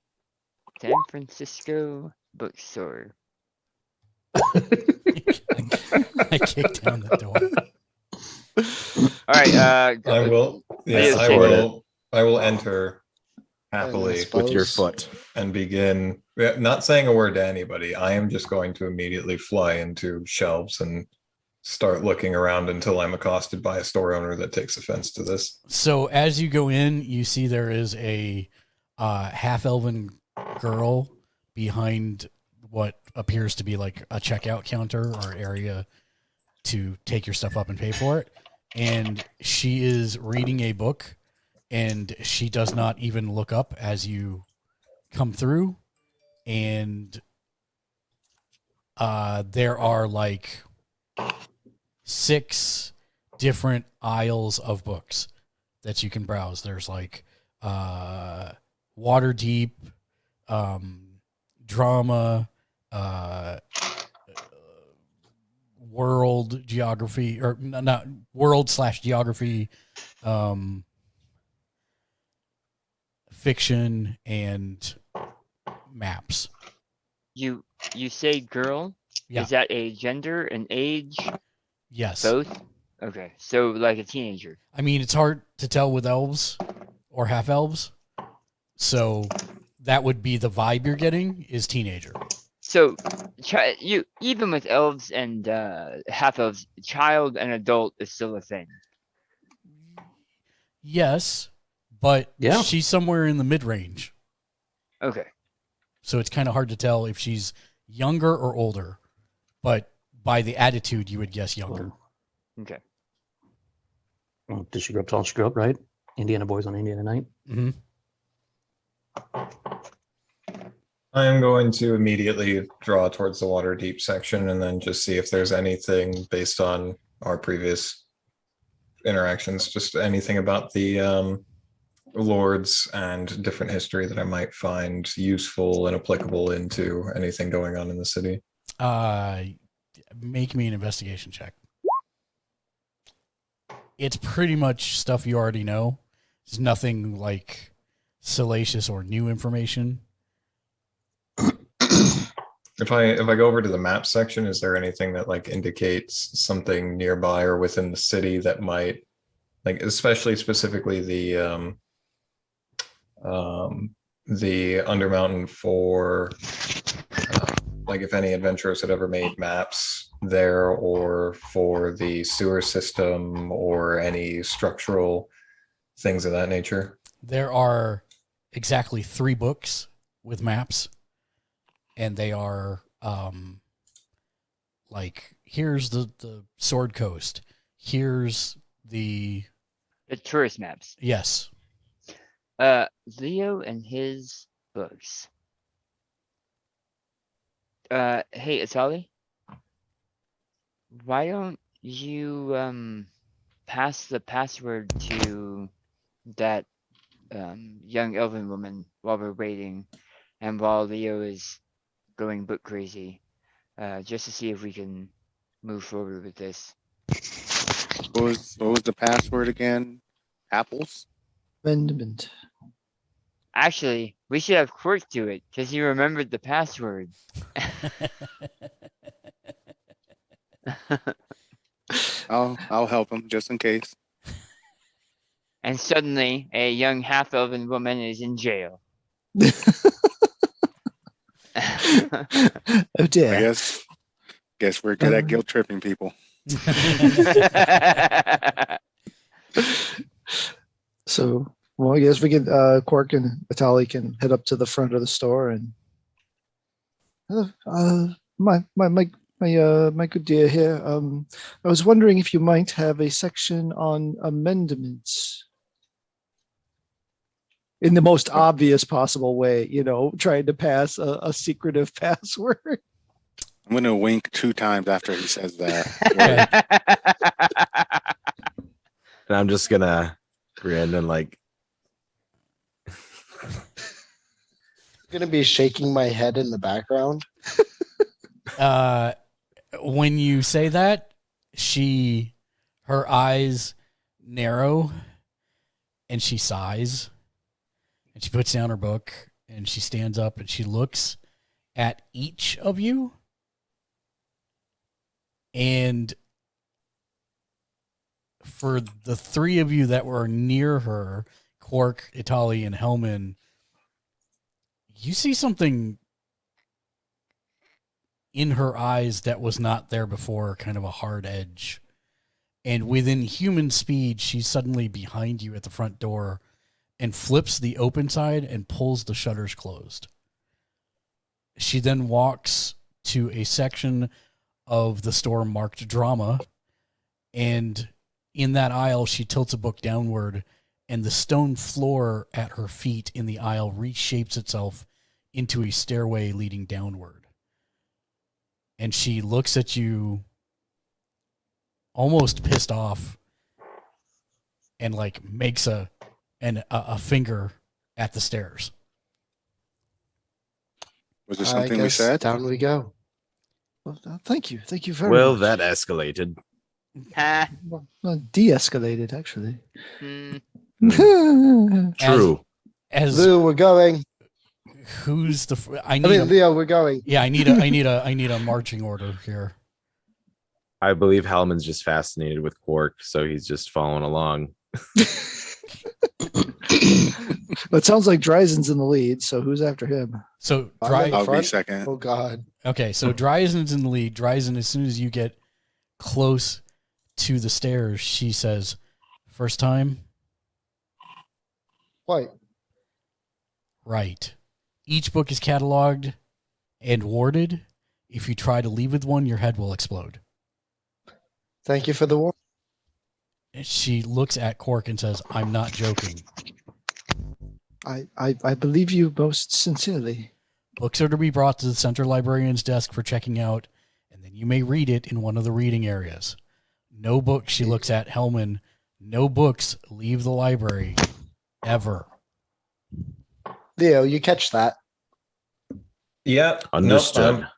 San Francisco bookstore. I kicked down the door. All right. I will. Yes, I I will enter happily suppose. With your foot. and begin. Not saying a word to anybody. I am just going to immediately fly into shelves and start looking around until I'm accosted by a store owner that takes offense to this. So as you go in, you see there is a half-elven girl behind what appears to be like a checkout counter or area to take your stuff up and pay for it. And she is reading a book, and she does not even look up as you come through. And there are like 6 different aisles of books that you can browse. There's like Waterdeep, drama, world geography, or not world/geography, fiction, and maps. You say girl? Yeah. Is that a gender, an age, Yes. both? Okay, so like a teenager. I mean, it's hard to tell with elves or half elves. So that would be the vibe you're getting is teenager. So, you even with elves and half elves, child and adult is still a thing. Yes, but Yeah. she's somewhere in the mid-range. Okay. So it's kind of hard to tell if she's younger or older. But by the attitude, you would guess younger. Okay. Well, did she grow up tall? She grew up, right? Indiana boys on Indiana night. Mm-hmm. I am going to immediately draw towards the water deep section and then just see if there's anything based on our previous interactions, just anything about the lords and different history that I might find useful and applicable into anything going on in the city. Make me an investigation check. It's pretty much stuff you already know. It's nothing like salacious or new information. If I go over to the map section, is there anything that like indicates something nearby or within the city that might, like, especially specifically the Undermountain for like if any adventurers had ever made maps there, or for the sewer system or any structural things of that nature? There are exactly 3 books with maps, and they are like, here's the Sword Coast, here's the tourist maps. Yes. Leo and his books. Hey, Asali, why don't you pass the password to that young elven woman while we're waiting, and while Leo is going book crazy, just to see if we can move forward with this. What was the password again? Apples? Amendment. Actually, we should have Quirk do it, because he remembered the password. I'll help him just in case. And suddenly, a young half-elven woman is in jail. Oh dear. I guess we're good at guilt tripping people. So, well, I guess we can, Quark and Vitali can head up to the front of the store, and my good dear here. I was wondering if you might have a section on amendments in the most obvious possible way, trying to pass a secretive password. I'm gonna wink 2 times after he says that. And I'm just gonna grin and like Gonna be shaking my head in the background. When you say that, her eyes narrow and she sighs and she puts down her book and she stands up and she looks at each of you. And for the 3 of you that were near her, Quark, Itali, and Hellman, you see something in her eyes that was not there before, kind of a hard edge. And within human speed, she's suddenly behind you at the front door and flips the open side and pulls the shutters closed. She then walks to a section of the store marked drama, and in that aisle, she tilts a book downward, and the stone floor at her feet in the aisle reshapes itself into a stairway leading downward. And she looks at you almost pissed off and like makes a finger at the stairs. Was there something we said? Down we go. Well, thank you very well, much. that escalated. Well, de-escalated, actually. True. As Lou, we're going. who's the? Leo, we're going. Yeah, I need a marching order here. I believe Hellman's just fascinated with Quark, so he's just following along. It sounds like Dryzen's in the lead, so who's after him? So I'll be second. Oh God. Okay, so Dryzen's in the lead. Dryzen, as soon as you get close to the stairs, she says, "First time?" What? Right. Each book is cataloged and warded. If you try to leave with one, your head will explode. Thank you for the warning. She looks at Quark and says, "I'm not joking." I believe you most sincerely. Books are to be brought to the center librarian's desk for checking out, and then you may read it in one of the reading areas. No books, she looks at Hellman. No books leave the library ever. Leo, you catch that? Yeah. Understood. Nope,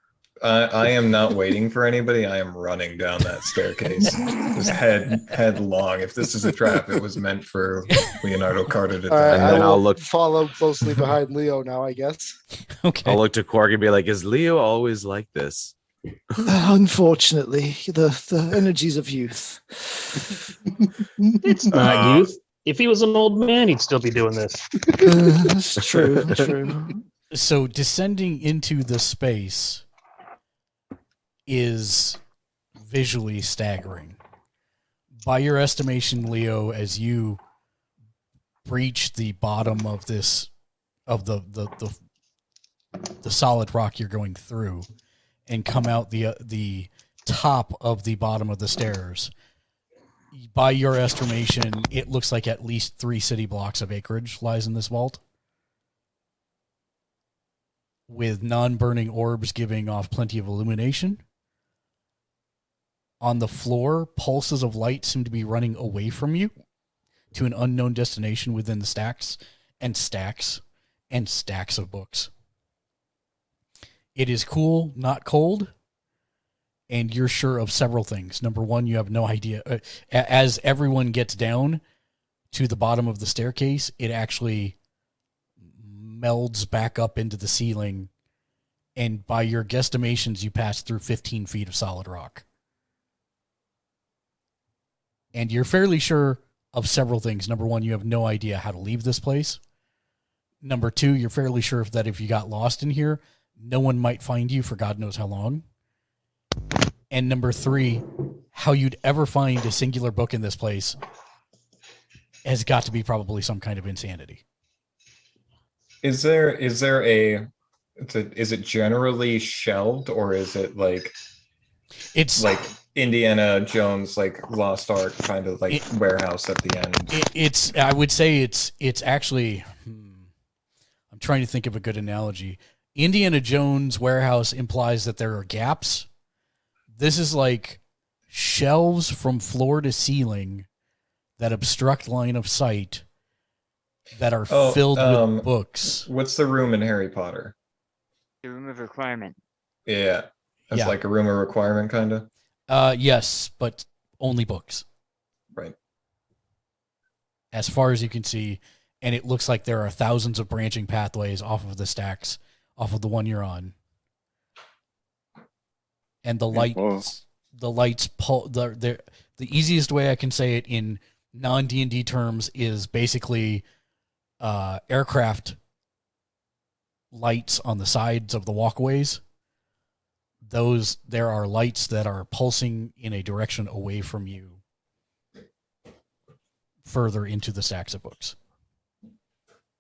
I am not waiting for anybody. I am running down that staircase, just headlong. If this is a trap, it was meant for Leonardo Carter to All right, die. And I then will I'll look- follow closely behind Leo now, I guess. Okay. I'll look to Quark and be like, is Leo always like this? Unfortunately, the energies of youth. It's not youth. If he was an old man, he'd still be doing this. That's true. True. So descending into the space is visually staggering. By your estimation, Leo, as you breach the bottom of this of the solid rock you're going through and come out the top of the bottom of the stairs, by your estimation, it looks like at least 3 city blocks of acreage lies in this vault, with non-burning orbs giving off plenty of illumination. On the floor, pulses of light seem to be running away from you to an unknown destination within the stacks and stacks and stacks of books. It is cool, not cold, and you're sure of several things. Number one, you have no idea. As everyone gets down to the bottom of the staircase, it actually melds back up into the ceiling, and by your guesstimations, you pass through 15 feet of solid rock. And you're fairly sure of several things. Number one, you have no idea how to leave this place. Number two, you're fairly sure that if you got lost in here, no one might find you for God knows how long. And number three, how you'd ever find a singular book in this place has got to be probably some kind of insanity. Is it generally shelved, or is it like It's like Indiana Jones, like Lost Ark kind of like warehouse at the end? I would say it's actually, I'm trying to think of a good analogy. Indiana Jones warehouse implies that there are gaps. This is like shelves from floor to ceiling that obstruct line of sight that are filled with books. What's the room in Harry Potter? The room of requirement. Yeah. It's Yeah. like a room of requirement, kind of. Yes, but only books. Right. As far as you can see, and it looks like there are thousands of branching pathways off of the stacks, off of the one you're on. And the lights pull the easiest way I can say it in non-D&D terms is basically aircraft lights on the sides of the walkways. There are lights that are pulsing in a direction away from you, further into the stacks of books.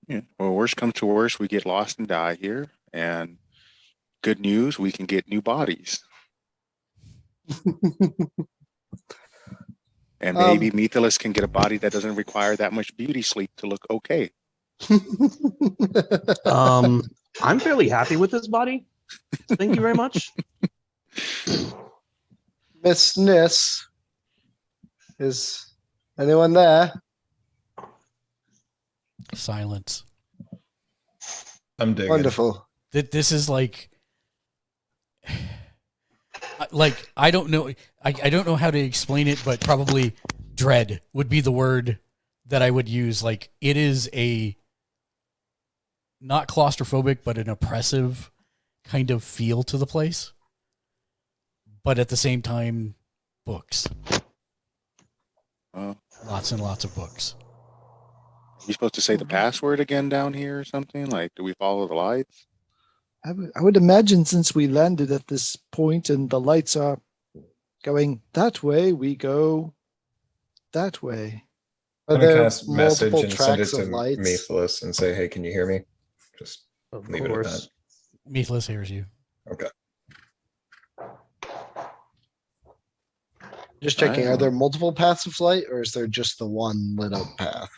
Yeah. Well, worst comes to worst, we get lost and die here. And good news, we can get new bodies. And maybe Metellus can get a body that doesn't require that much beauty sleep to look okay. I'm fairly happy with this body. Thank you very much. Miss Nis, is anyone there? Silence. I'm digging. Wonderful. This is like I don't know. I don't know how to explain it, but probably dread would be the word that I would use. Like, it is a not claustrophobic, but an oppressive kind of feel to the place. But at the same time, books. Lots and lots of books. Are we supposed to say the password again down here or something? Like, do we follow the lights? I would imagine since we landed at this point and the lights are going that way, we go that way. Are I'm gonna there cast message multiple and send it tracks to of lights? Metellus and say, "Hey, can you hear me?" Just Of leave it at course. Metellus hears you. that. Okay. Just checking, are there multiple paths of light or is there just the one lit up path?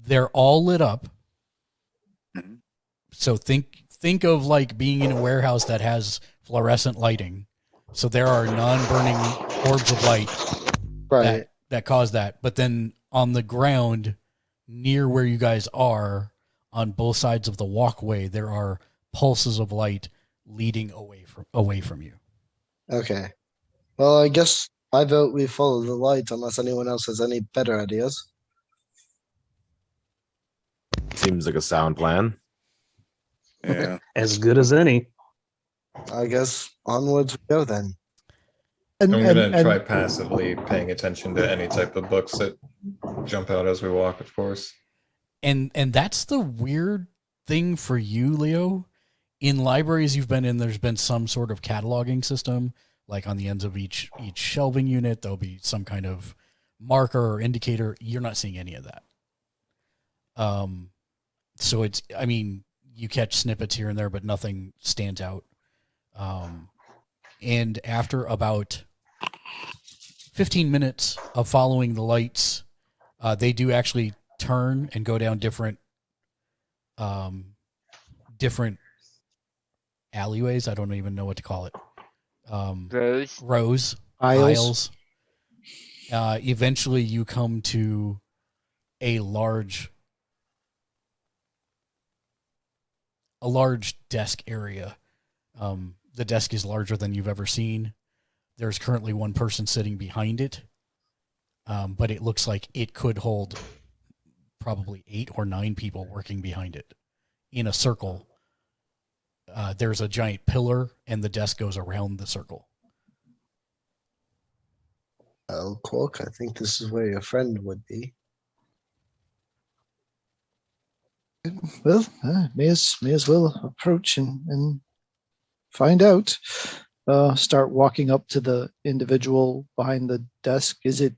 They're all lit up. So think of like being in a warehouse that has fluorescent lighting. So there are non-burning orbs of light Right. that cause that. But then on the ground near where you guys are, on both sides of the walkway, there are pulses of light leading away from you. Okay. Well, I guess I vote we follow the light unless anyone else has any better ideas. Seems like a sound plan. Yeah. As good as any. I guess onwards we go then. And, I'm and, gonna and try passively paying attention to any type of books that jump out as we walk, of course. And that's the weird thing for you, Leo. In libraries you've been in, there's been some sort of cataloging system, like on the ends of each shelving unit, there'll be some kind of marker or indicator. You're not seeing any of that. So it's, I mean, you catch snippets here and there, but nothing stands out. And after about 15 minutes of following the lights, they do actually turn and go down different alleyways. I don't even know what to call it. Rows, Aisles. eventually you come to a large desk area. The desk is larger than you've ever seen. There's currently one person sitting behind it, but it looks like it could hold probably 8 or 9 people working behind it in a circle. There's a giant pillar, and the desk goes around the circle. Oh, Quark, I think this is where your friend would be. well, may as well approach and find out. Start walking up to the individual behind the desk. Is it?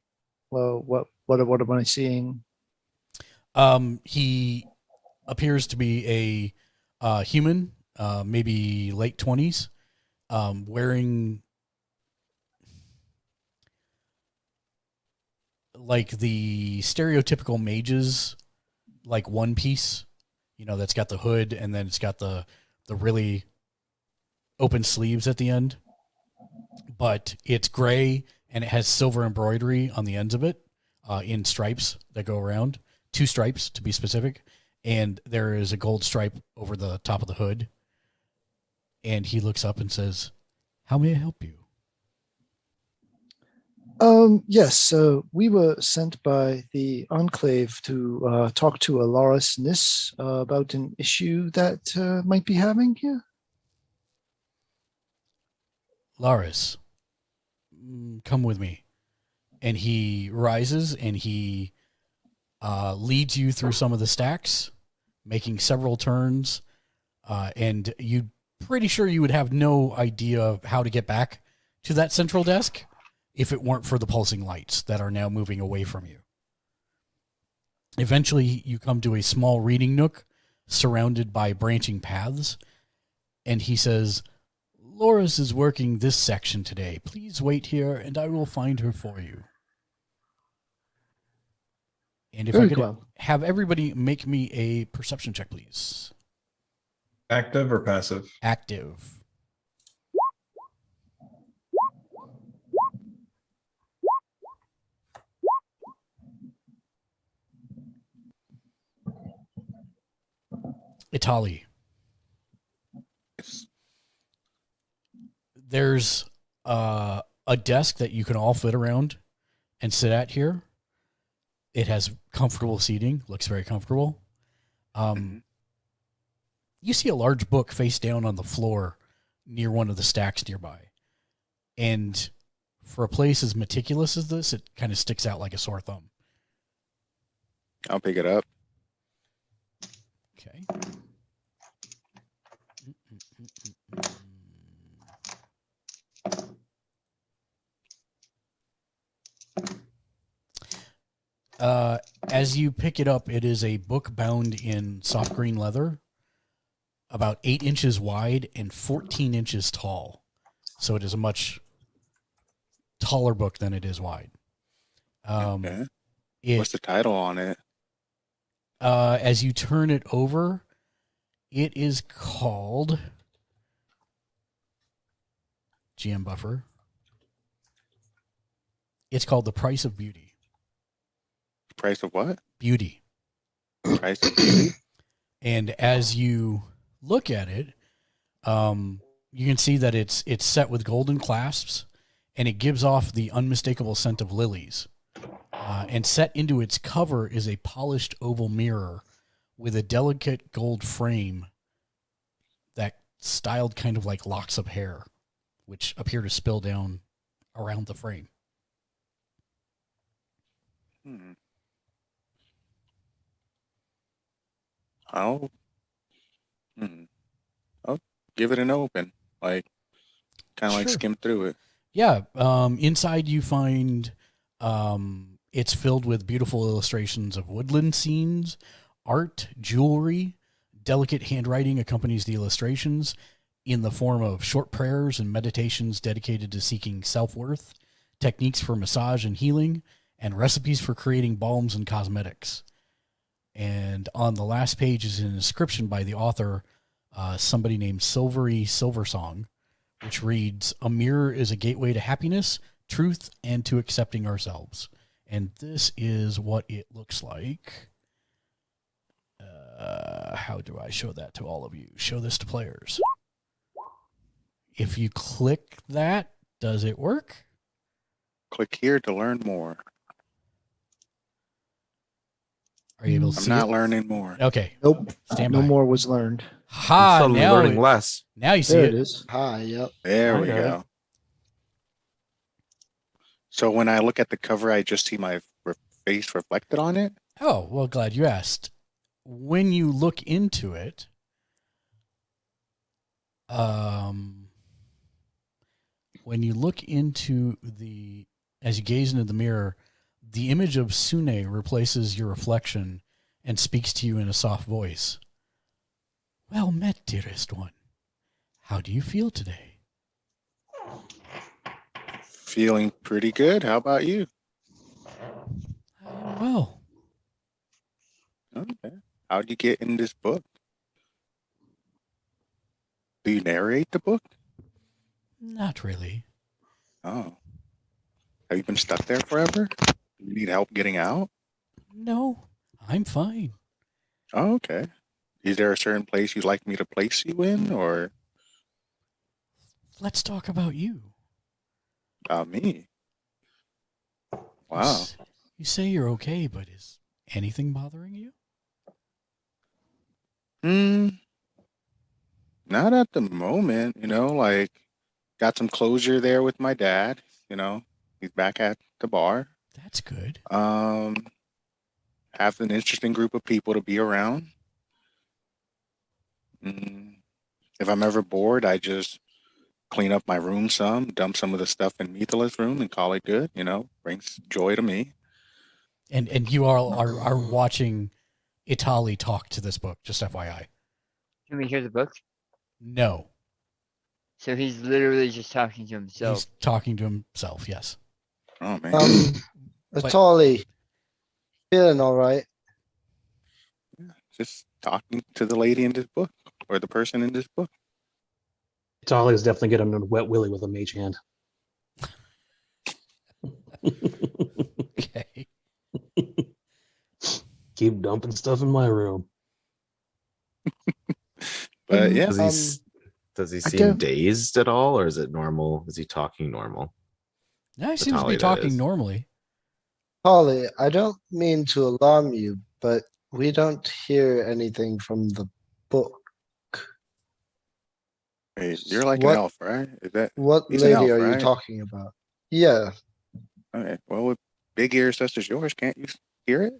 Well, what am I seeing? He appears to be a human, maybe late 20s, wearing like the stereotypical mages, like one piece, that's got the hood and then it's got the really open sleeves at the end, but it's gray and it has silver embroidery on the ends of it, in stripes that go around, 2 stripes to be specific. And there is a gold stripe over the top of the hood. And he looks up and says, "How may I help you?" Yes, we were sent by the Enclave to talk to Alaris Nis about an issue that might be happening here. "Laris, come with me." And he rises and he leads you through some of the stacks, making several turns, and you pretty sure you would have no idea how to get back to that central desk if it weren't for the pulsing lights that are now moving away from you. Eventually, you come to a small reading nook surrounded by branching paths, and he says, "Loris is working this section today. Please wait here, and I will find her for you." And if I could have everybody make me a perception check, please. Active or passive? Active. Itali. There's a desk that you can all fit around and sit at here. It has comfortable seating, looks very comfortable. You see a large book face down on the floor near one of the stacks nearby. And for a place as meticulous as this, it kind of sticks out like a sore thumb. I'll pick it up. Okay. As you pick it up, it is a book bound in soft green leather, about 8 inches wide and 14 inches tall. So it is a much taller book than it is wide. Okay. What's the title on it? As you turn it over, It is called GM Buffer. It's called The Price of Beauty. Price of what? Beauty. Price of beauty. And as you look at it, you can see that it's set with golden clasps, and it gives off the unmistakable scent of lilies. And set into its cover is a polished oval mirror with a delicate gold frame that styled kind of like locks of hair, which appear to spill down around the frame. I'll give it an open, like kind of like Sure. skim through it. Yeah. Inside you find it's filled with beautiful illustrations of woodland scenes, art, jewelry. Delicate handwriting accompanies the illustrations in the form of short prayers and meditations dedicated to seeking self-worth, techniques for massage and healing, and recipes for creating balms and cosmetics. And on the last page is an inscription by the author, somebody named Silvery Silversong, which reads, "A mirror is a gateway to happiness, truth, and to accepting ourselves." And this is what it looks like. How do I show that to all of you? Show this to players. If you click that, does it work? Click here to learn more. Are you able to I'm see not it? learning more. Okay. Nope. Stand No by. more was learned. Ha! Suddenly Now, learning less. now you see There it. it is. Hi, yep. There we Okay. go. So when I look at the cover, I just see my face reflected on it. Oh, well, glad you asked. When you look into it, as you gaze into the mirror, the image of Sune replaces your reflection and speaks to you in a soft voice. Well met, dearest one. How do you feel today? Feeling pretty good. How about you? I am well. Okay. How'd you get in this book? Do you narrate the book? Not really. Oh. Have you been stuck there forever? You need help getting out? No, I'm fine. Oh, okay. Is there a certain place you'd like me to place you in, or Let's talk about you. about me? You Wow. You say you're okay, but is anything bothering you? Not at the moment, like got some closure there with my dad, he's back at the bar. That's good. Have an interesting group of people to be around. If I'm ever bored, I just clean up my room some, dump some of the stuff in Mithala's room and call it good, brings joy to me. And you all are watching Itali talk to this book, just FYI. Can we hear the book? No. So he's literally just talking to himself. He's talking to himself, yes. Oh, man. Atali, feeling all right? Just talking to the lady in this book or the person in this book. Tali is definitely getting a wet willy with a mage hand. Okay. Keep dumping stuff in my room. But yeah, Does he I seem don't- dazed at all, or is it normal? Is he talking normal? Now he seems to Itali, be that talking is. normally. Polly, I don't mean to alarm you, but we don't hear anything from the book. wait, you're like What- an elf, right? Is that What He's an lady elf, are you right? talking about? Yeah, okay? Well, with big ears such as yours, can't you hear it?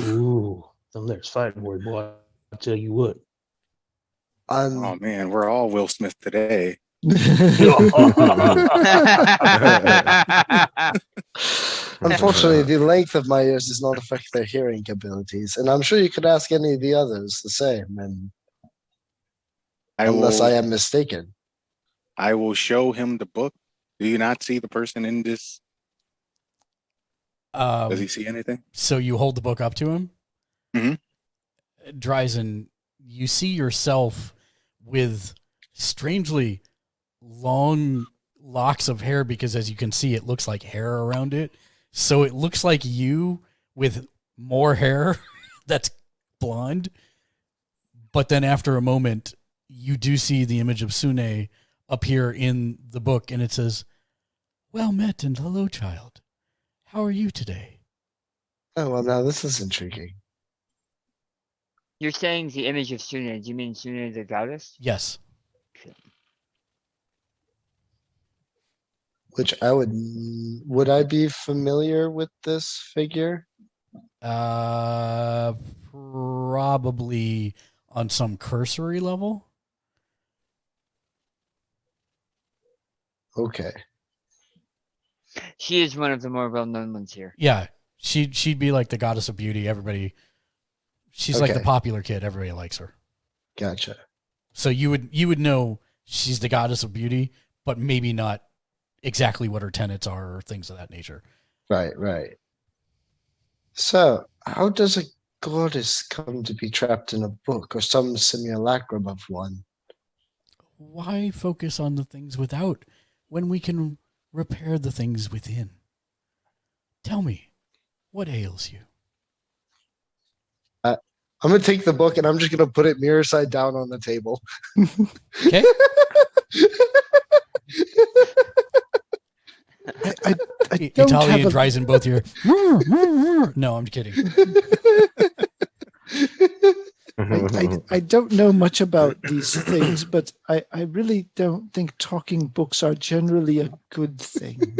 Ooh, them there's fighting word, boy. I'll tell you what. Oh man, we're all Will Smith today. Unfortunately, the length of my ears does not affect their hearing abilities, and I'm sure you could ask any of the others the same, and unless I am mistaken. I will show him the book. Do you not see the person in this? Does he see anything? So you hold the book up to him? Mhm. Dryzen you see yourself with strangely long locks of hair, because as you can see, it looks like hair around it. So it looks like you with more hair that's blonde. But then after a moment, you do see the image of Sune appear in the book, and it says, "Well met and hello, child. How are you today?" Oh, well, now this is intriguing. You're saying the image of Sune. Do you mean Sune the goddess? Yes. Which would I be familiar with this figure? Probably on some cursory level. Okay. She is one of the more well-known ones here. Yeah, she'd be like the goddess of beauty. Everybody, she's like the Okay. popular kid. Everybody likes her. Gotcha. So you would know she's the goddess of beauty, but maybe not exactly what her tenets are or things of that nature. Right, right. So, how does a goddess come to be trapped in a book or some simulacrum of one? Why focus on the things without when we can repair the things within? Tell me, what ails you? I'm going to take the book and I'm just going to put it mirror side down on the table. Okay. I don't Italia have and a, Dryzen both here. No, I'm kidding. I don't know much about these things, but I really don't think talking books are generally a good thing.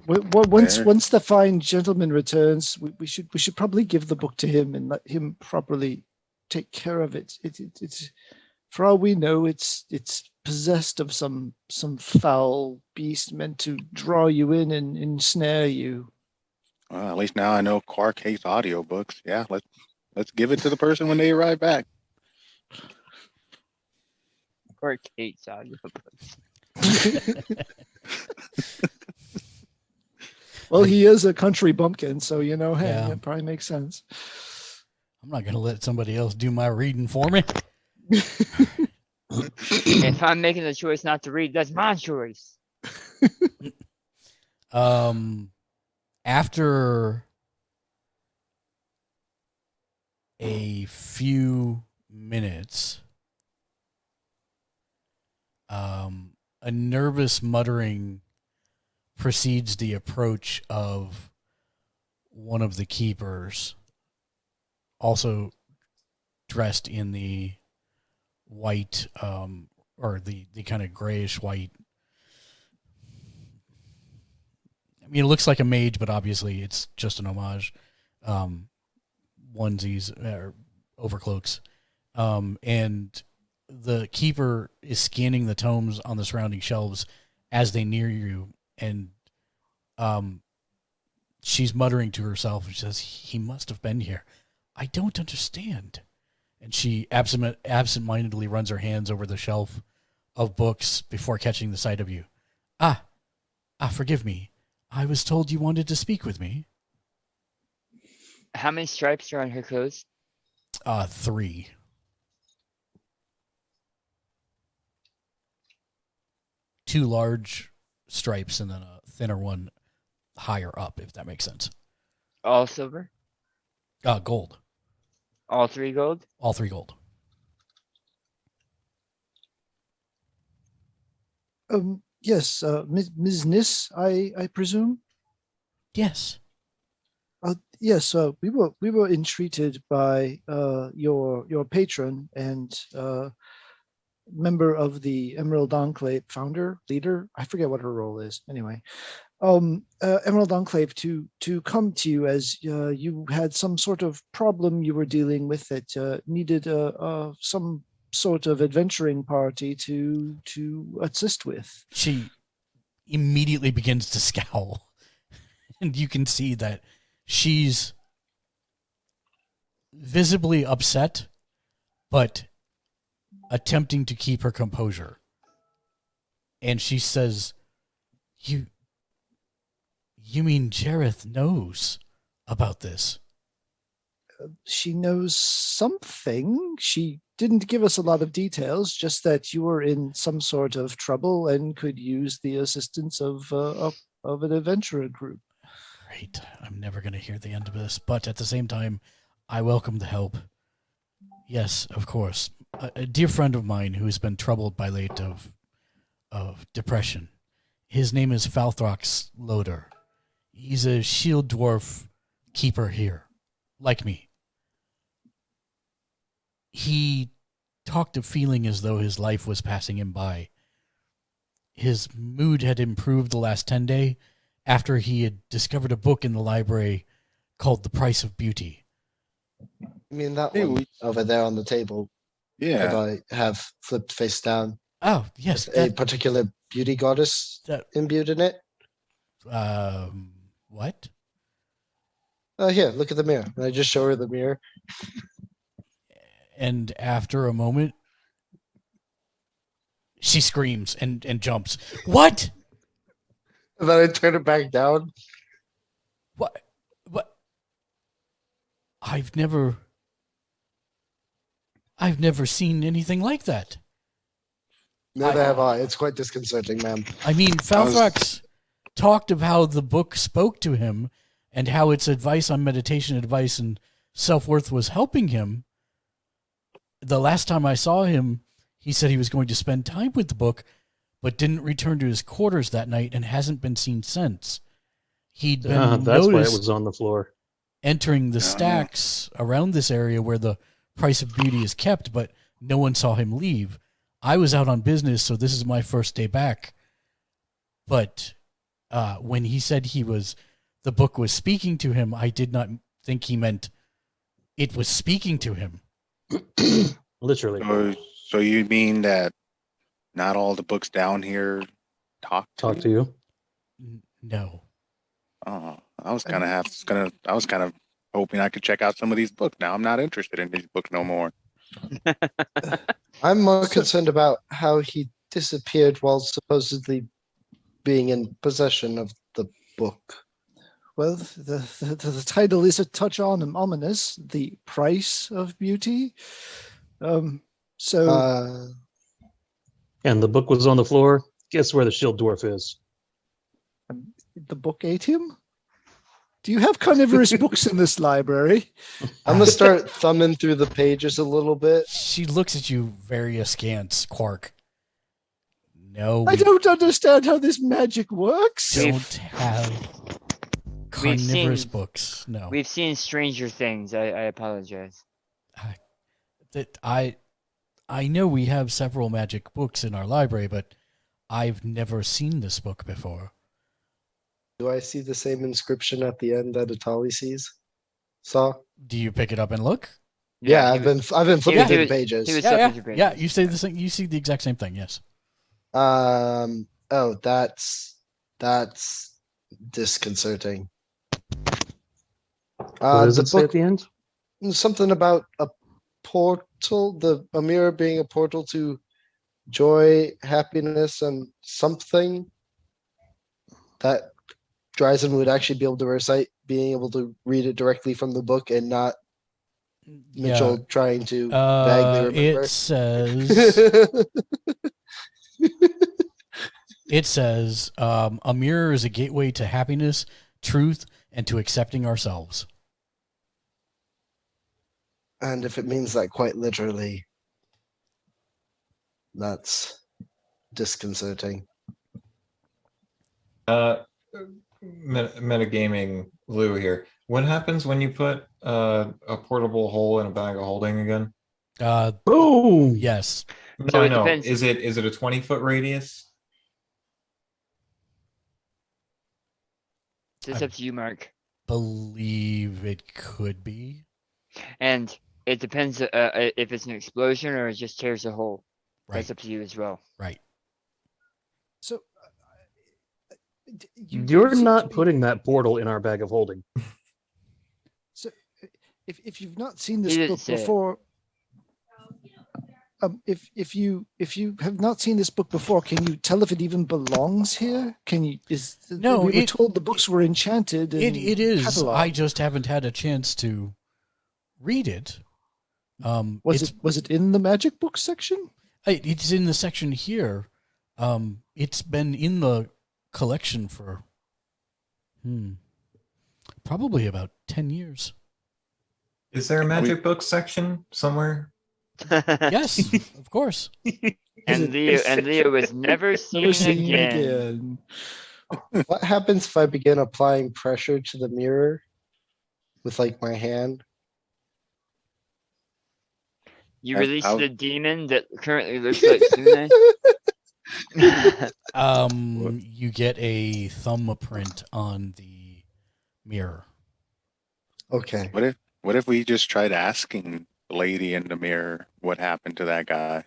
Once the fine gentleman returns, we should probably give the book to him and let him properly take care of it. It's for all we know, it's possessed of some foul beast meant to draw you in and ensnare you. Well, at least now I know Quark hates audiobooks. Yeah, let's give it to the person when they arrive back. Or Kate's audio. Well, he is a country bumpkin, so hey, Yeah. it probably makes sense. I'm not going to let somebody else do my reading for me. If I'm making the choice not to read, that's my choice. After a few minutes, a nervous muttering precedes the approach of one of the keepers, also dressed in the white, or the kind of grayish white. I mean, it looks like a mage, but obviously it's just an homage. Onesies or overcloaks. And the keeper is scanning the tomes on the surrounding shelves as they near you, and she's muttering to herself, and she says, "He must have been here. I don't understand." And she absent-mindedly runs her hands over the shelf of books before catching the sight of you. Forgive me. I was told you wanted to speak with me. How many stripes are on her clothes? 3. Two large stripes and then a thinner one higher up, if that makes sense. All silver? Gold. All 3 gold? All 3 gold. Yes, Ms. Nis, I presume. Yes. Yes, we were entreated by your patron and member of the Emerald Enclave, founder, leader. I forget what her role is. Anyway, Emerald Enclave to come to you as you had some sort of problem you were dealing with that needed some sort of adventuring party to assist with. She immediately begins to scowl, and you can see that she's visibly upset, but attempting to keep her composure. And she says, You mean Jareth knows about this? she knows something. She didn't give us a lot of details, just that you were in some sort of trouble and could use the assistance of an adventurer group. Great. I'm never going to hear the end of this, but at the same time, I welcome the help. Yes, of course. A dear friend of mine who has been troubled by late of depression. His name is Falthrox Loader. He's a shield dwarf keeper here, like me. He talked of feeling as though his life was passing him by. His mood had improved the last 10 days after he had discovered a book in the library called The Price of Beauty. I mean, that Hey, one over there on the table that Yeah. I have flipped face down. Oh, yes. A particular beauty goddess that, imbued in it. what? Here, look at the mirror. And I just show her the mirror. And after a moment, she screams and jumps. What? And then I turn it back down. What? I've never seen anything like that. Neither have I. It's quite disconcerting, ma'am. I mean, Falthrax talked of how the book spoke to him and how its advice on meditation, advice, and self-worth was helping him. The last time I saw him, he said he was going to spend time with the book, but didn't return to his quarters that night and hasn't been seen since. He'd been That's why it noticed was on the floor. entering the stacks around this area where the Price of Beauty is kept, but no one saw him leave. I was out on business, so this is my first day back. But when he said the book was speaking to him, I did not think he meant it was speaking to him. Literally. So you mean that not all the books down here talk Talk to you. No. Oh, I was kind of hoping I could check out some of these books. Now I'm not interested in these books no more. I'm more concerned about how he disappeared while supposedly being in possession of the book. Well, the title is a touch on ominous. The Price of Beauty. So And the book was on the floor. Guess where the shield dwarf is? the book ate him. Do you have carnivorous books in this library? I'm gonna start thumbing through the pages a little bit. She looks at you very askance, Quark. No, I don't understand how this magic works. don't have We've carnivorous seen- books. No. We've seen Stranger Things. I apologize. That I know we have several magic books in our library, but I've never seen this book before. Do I see the same inscription at the end that Atali saw? Do you pick it up and look? Yeah, he I've been flipping he through the was- pages. he was- Yeah, Stuff yeah, is your yeah. brain. You say the same. You see the exact same thing. Yes. Oh, that's disconcerting. What does The it say at book, the end? something about a portal, a mirror being a portal to joy, happiness, and something that Dryzen would actually be able to recite, being able to read it directly from the book and not Mitchell trying to vaguely remember. It says. It says a mirror is a gateway to happiness, truth, and to accepting ourselves. And if it means that quite literally, that's disconcerting. Metagaming Lou here. What happens when you put a portable hole in a bag of holding again? Boom! Yes. No, So I it know. depends. Is it a 20-foot radius? It's up to you, Mark. Believe it could be. And it depends if it's an explosion or it just tears a hole. Right. That's up to you as well. Right. So You're seem not to be- putting that portal in our bag of holding. So, if you've not seen He this didn't book say it. before, if you have not seen this book before, can you tell if it even belongs here? Can you? No, we were told the books were enchanted. And It is. cataloged. I just haven't had a chance to read it. Was it in the magic book section? It's in the section here. It's been in the collection for probably about 10 years. Is there a magic book section somewhere? Yes, of course. And Leo was never seen again. What happens if I begin applying pressure to the mirror with like my hand? You release the demon that currently looks like Sune. You get a thumbprint on the mirror. Okay. What if we just tried asking the lady in the mirror what happened to that guy?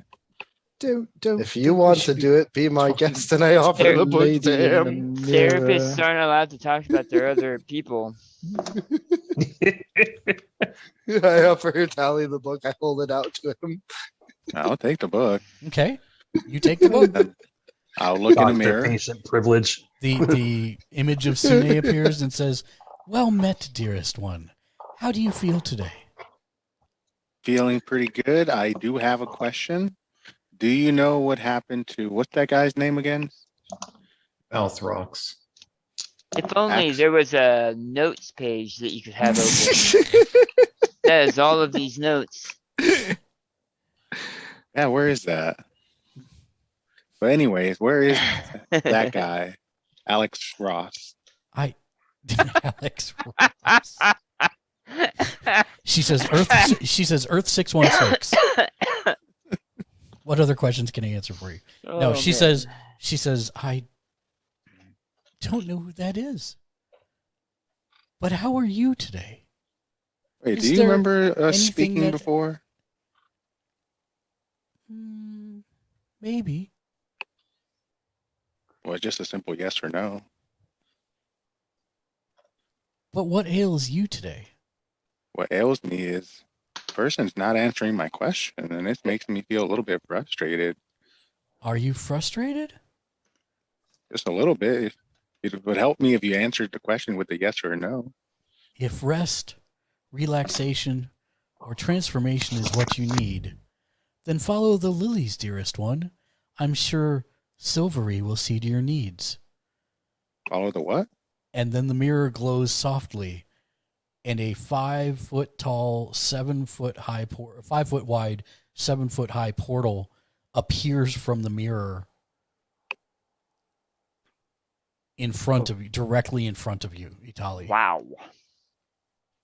Don't. If you want to do it, be my guest, and I offer the book Lady to in the him. mirror. Therapists aren't allowed to talk about their other people. I offer her Tally the book. I hold it out to him. I'll take the book. Okay, you take the book. I'll look in the Doctor mirror. patient privilege. The image of Sune appears and says, "Well met, dearest one. How do you feel today?" Feeling pretty good. I do have a question. Do you know what happened to what's that guy's name again? Althrox. If only there was a notes page that you could have open. That is all of these notes. Yeah, where is that? But anyways, where is that guy? Alex Ross. Alex Ross. She says Earth. She says Earth 616. What other questions can I answer for you? No, she says. She says I don't know who that is. But how are you today? Wait, Is do you there remember us anything speaking that- before? Maybe. Well, just a simple yes or no. But what ails you today? What ails me is the person's not answering my question, and it makes me feel a little bit frustrated. Are you frustrated? Just a little bit. It would help me if you answered the question with a yes or a no. If rest, relaxation, or transformation is what you need, then follow the lilies, dearest one. I'm sure Silvery will see to your needs. Follow the what? And then the mirror glows softly, and a 5 foot tall, 7 foot high, 5 foot wide, 7 foot high portal appears from the mirror in front of you, directly in front of you, Itali. Wow.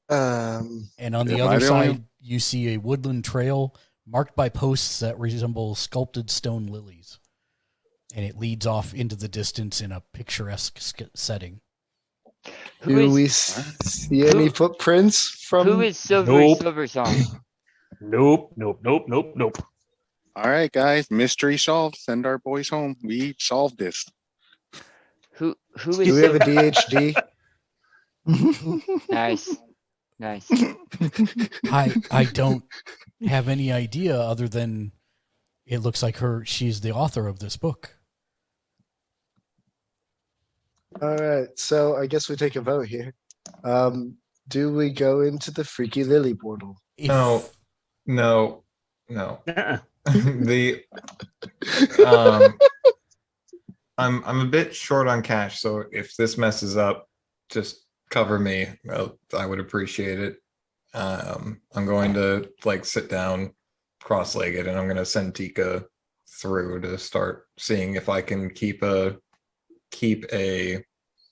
And on the Am I other the side, only- you see a woodland trail marked by posts that resemble sculpted stone lilies. And it leads off into the distance in a picturesque setting. Do we see any footprints from? Who is Silvery Nope. Silversong? Nope. All right, guys, mystery solved. Send our boys home. We solved this. Who is Do we have a DHD? Nice. I don't have any idea other than it looks like she's the author of this book. All right, so I guess we take a vote here. Do we go into the Freaky Lily portal? No. Uh-uh. The I'm a bit short on cash, so if this messes up, just cover me. I would appreciate it. I'm going to sit down cross-legged, and I'm going to send Tika through to start seeing if I can keep a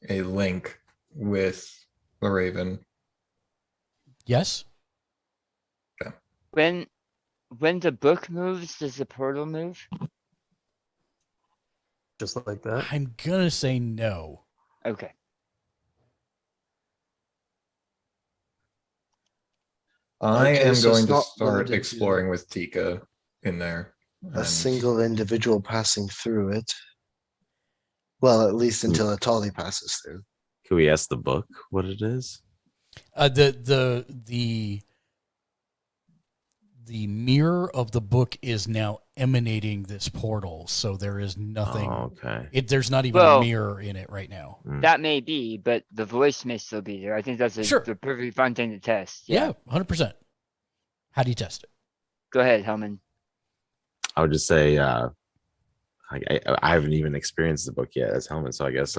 link with the Raven. Yes? When the book moves, does the portal move? Just like that. I'm going to say no. Okay. I Okay, am so it's going to not start limited to- exploring with Tika in there. A And- single individual passing through it. Well, at least until a Tolly passes through. Can we ask the book what it is? The mirror of the book is now emanating this portal, so there is nothing. Oh, okay. There's not even Well- a mirror in it right now. That may be, but the voice may still be there. I think that's Sure. the perfectly fun thing to test. Yeah, 100%. How do you test it? Go ahead, Hellman. I would just say I haven't even experienced the book yet as Helmet, so I guess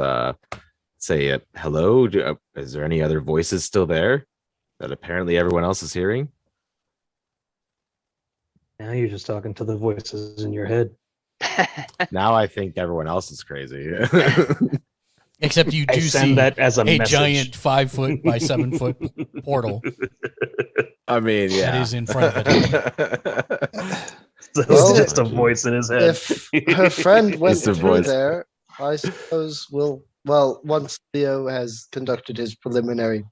say hello. Is there any other voices still there that apparently everyone else is hearing? Now you're just talking to the voices in your head. Now I think everyone else is crazy. Except you I do send see that as a message. giant 5 foot by 7 foot portal I mean, yeah. that is in front of it. So it's Well, just a voice in his head. If her friend went It's the through voice. there, I suppose once Leo has conducted his preliminary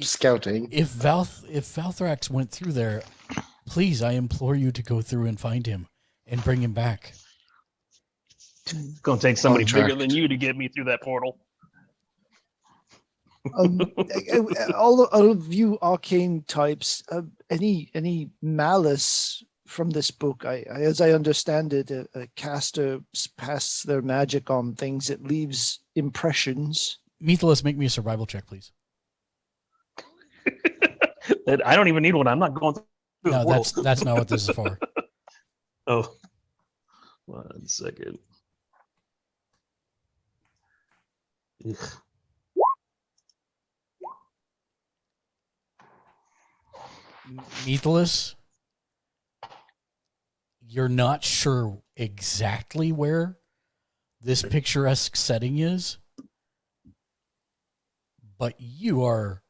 scouting. If Valthrax went through there, please, I implore you to go through and find him and bring him back. It's gonna take somebody bigger Contract. than you to get me through that portal. All of you arcane types, any malice from this book? As I understand it, a caster passes their magic on things. It leaves impressions. Methelus, make me a survival check, please. I don't even need one. I'm not going through the No, portal. that's not what this is for. Oh, 1 second. Ugh. Methelus, you're not sure exactly where this picturesque setting is, but you are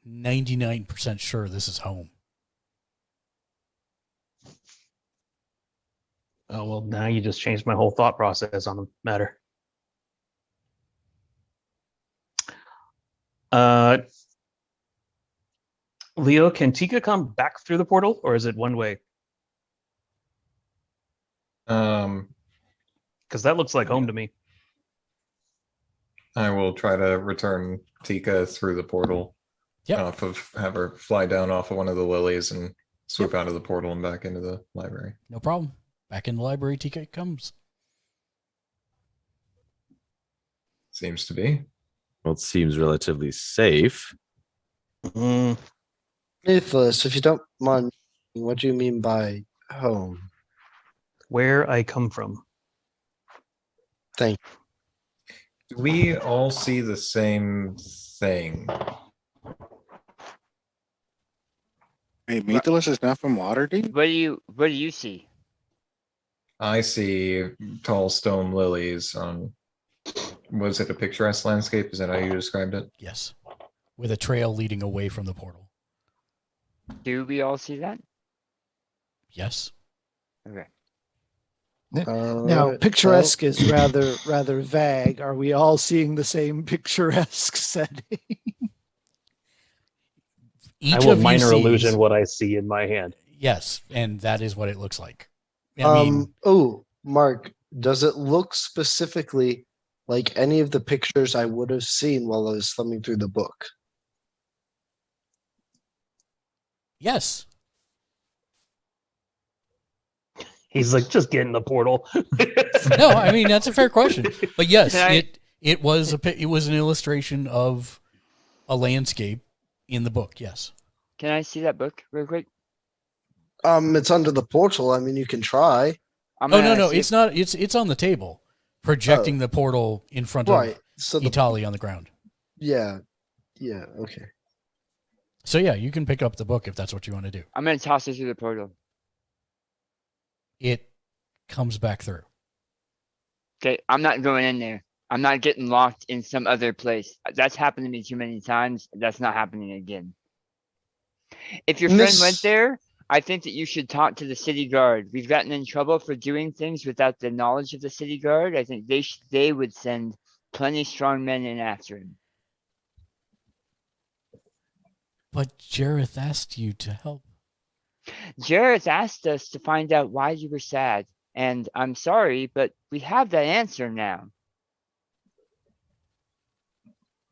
99% sure this is home. Oh, well, now you just changed my whole thought process on the matter. Leo, can Tika come back through the portal, or is it one way? Um, Because that looks like home to me. I will try to return Tika through the portal. Yep. Have her fly down off of one of the lilies and swoop out of the portal and back into the library. No problem. Back in the library, TK comes. Seems to be. Well, it seems relatively safe. Mm, Mythos, if you don't mind, what do you mean by home? where I come from. Thank Do we all see the same thing? Hey, Mythos is not from Waterdeep? What do you see? I see tall stone lilies on. Was it a picturesque landscape? Is that how you described it? Yes. With a trail leading away from the portal. Do we all see that? Yes. Okay. Now, Alright, picturesque is rather vague. Are we all seeing the same picturesque setting? Each I will of you minor sees- illusion what I see in my hand. Yes, and that is what it looks like. I mean, Mark, does it look specifically like any of the pictures I would have seen while I was thumbing through the book? yes. He's like, just get in the portal. No, I mean that's a fair question. But yes, Can I- it was an illustration of a landscape in the book. Yes. Can I see that book real quick? It's under the portal. I mean, you can try. I'm Oh gonna no, see it's not. It's on the table, projecting the portal in front Right. of So the Itali on the ground. yeah, okay. So yeah, you can pick up the book if that's what you want to do. I'm gonna toss it through the portal. It comes back through. Okay, I'm not going in there. I'm not getting locked in some other place. That's happened to me too many times. That's not happening again. If your friend went Miss- there, I think that you should talk to the city guard. We've gotten in trouble for doing things without the knowledge of the city guard. I think they would send plenty strong men in after him. But Jareth asked you to help. Jareth asked us to find out why you were sad, and I'm sorry, but we have that answer now.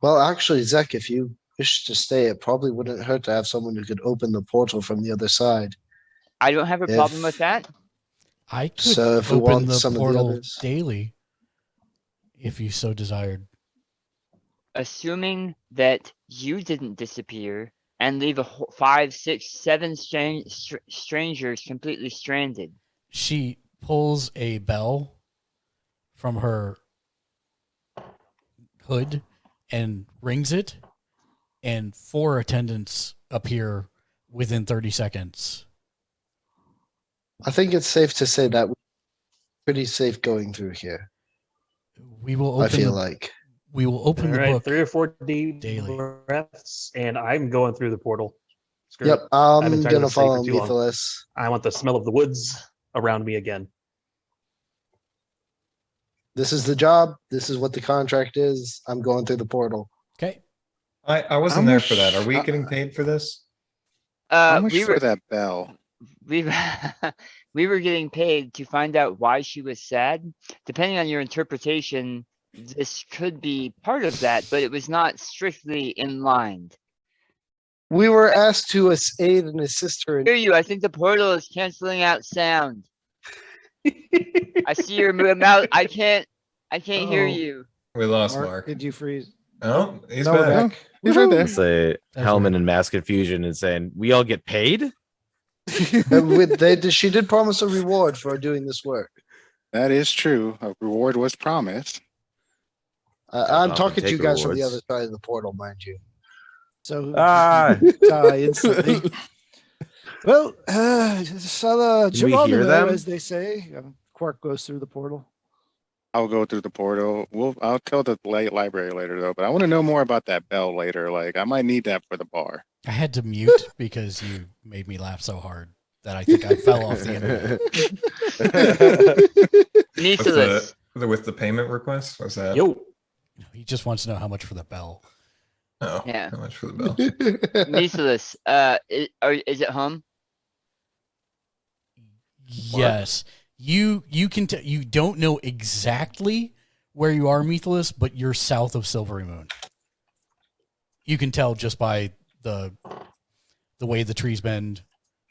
Well, actually, Zek, if you wish to stay, it probably wouldn't hurt to have someone who could open the portal from the other side. I don't have a problem with If- that. I could So if we open want the some of the portal others- daily, if you so desired. Assuming that you didn't disappear and leave 5, 6, 7 strangers completely stranded. She pulls a bell from her hood and rings it, and 4 attendants appear within 30 seconds. I think it's safe to say that we're pretty safe going through here. We will open I feel like. we will open All the right, book 3 or 4 deep daily. breaths, and I'm going through the portal. Screw Yep, it. I've been I'm tired of gonna the city for follow too long. Methelus. I want the smell of the woods around me again. This is the job. This is what the contract is. I'm going through the portal. Okay. I wasn't there for that. Are we getting paid for this? How much We for were that bell? we we were getting paid to find out why she was sad. Depending on your interpretation, this could be part of that, but it was not strictly in line. We were asked to aid and assist her. Hear you. I think the portal is canceling out sound. I see your mouth. I can't hear Uh-oh. you. We lost Mark. Did you freeze? Oh, he's No, we're back. back. He's right there. Say That's Hellman right. in mass confusion and saying, "We all get paid." She did promise a reward for doing this work. That is true. A reward was promised. I'm often talking to you take guys from the rewards. other side of the portal, mind you. So Ah, die instantly. Well, Sala Can we hear Geronimo, them? as they say. Quark goes through the portal. I'll go through the portal. I'll tell the library later though, but I want to know more about that bell later. Like I might need that for the bar. I had to mute because you made me laugh so hard that I think I fell off the internet. Methelus. With the payment request? Was that? Yo, He just wants to know how much for the bell. Oh, Yeah. how much for the bell? Methelus. Is it home? Yes. You can you don't know exactly where you are, Methelus, but you're south of Silvery Moon. You can tell just by the way the trees bend.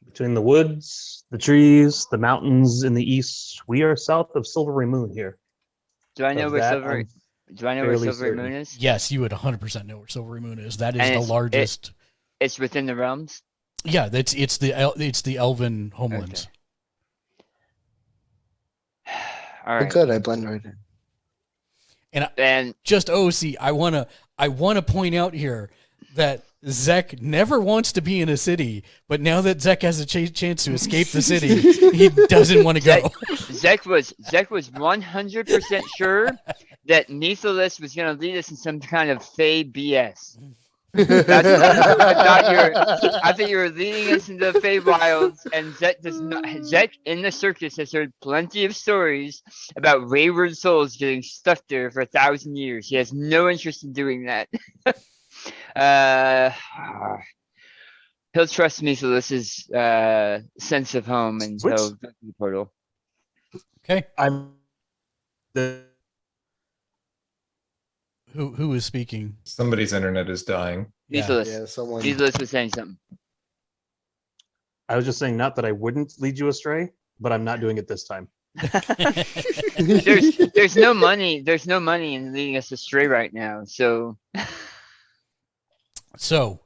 between the woods, the trees, the mountains in the east, we are south of Silvery Moon here. Do I know Of where that, Silvery? I'm Do I know where fairly Silvery certain. Moon is? Yes, you would 100% know where Silvery Moon is. That is And the it's- largest. It's within the realms. Yeah, it's the Elven homelands. All But right. good, I blend right in. And Just OC, I wanna point out here that Zek never wants to be in a city, but now that Zek has a chance to escape the city, he doesn't want to go. Zek was 100% sure that Methelus was going to lead us in some kind of Fey BS. I thought you were leading us into the Fey wilds, and Zek in the circus has heard plenty of stories about wayward souls getting stuck there for 1,000 years. He has no interest in doing that. He'll trust Methelus's sense of home, and Switch. he'll go to the portal. Okay, I'm the who is speaking? Somebody's internet is dying. Yeah. Methelus. Yeah, someone. Methelus was saying something. I was just saying not that I wouldn't lead you astray, but I'm not doing it this time. There's no money. There's no money in leading us astray right now. So So,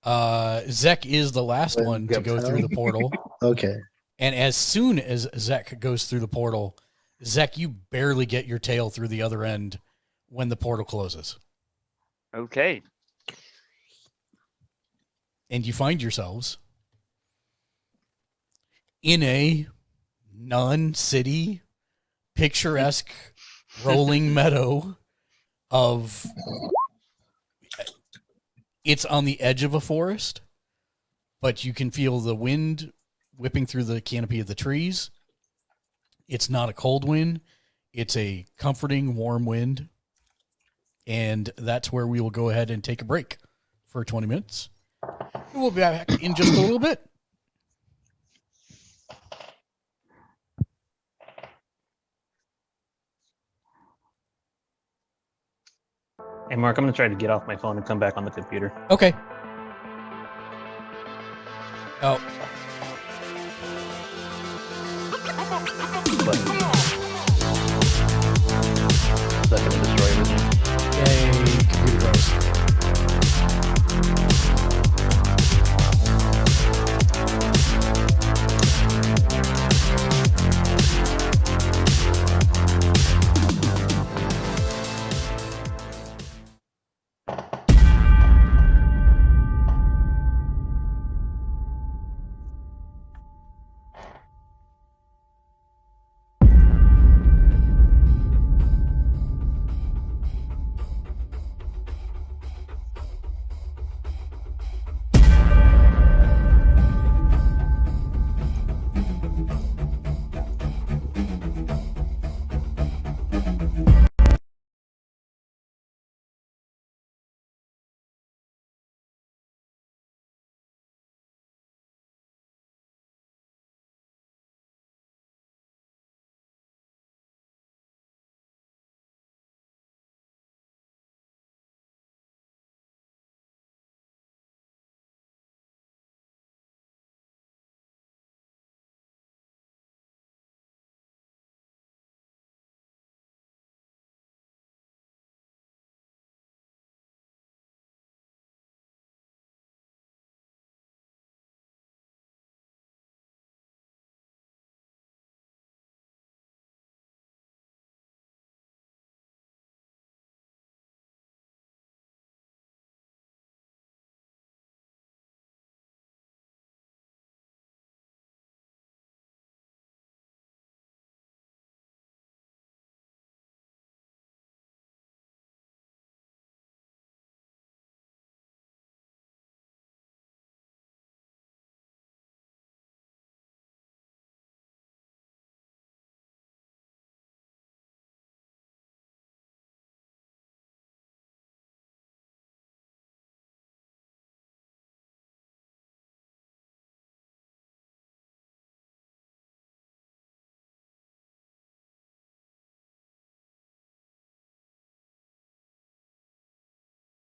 Zek is the last Well, one to yep. go through the portal. Okay. And as soon as Zek goes through the portal, Zek, you barely get your tail through the other end when the portal closes. okay. And you find yourselves in a non-city, picturesque, rolling meadow of... It's on the edge of a forest, but you can feel the wind whipping through the canopy of the trees. It's not a cold wind. It's a comforting, warm wind. And that's where we will go ahead and take a break for 20 minutes. We'll be back in just a little bit. Hey, Mark, I'm going to try to get off my phone and come back on the computer. Okay. Oh,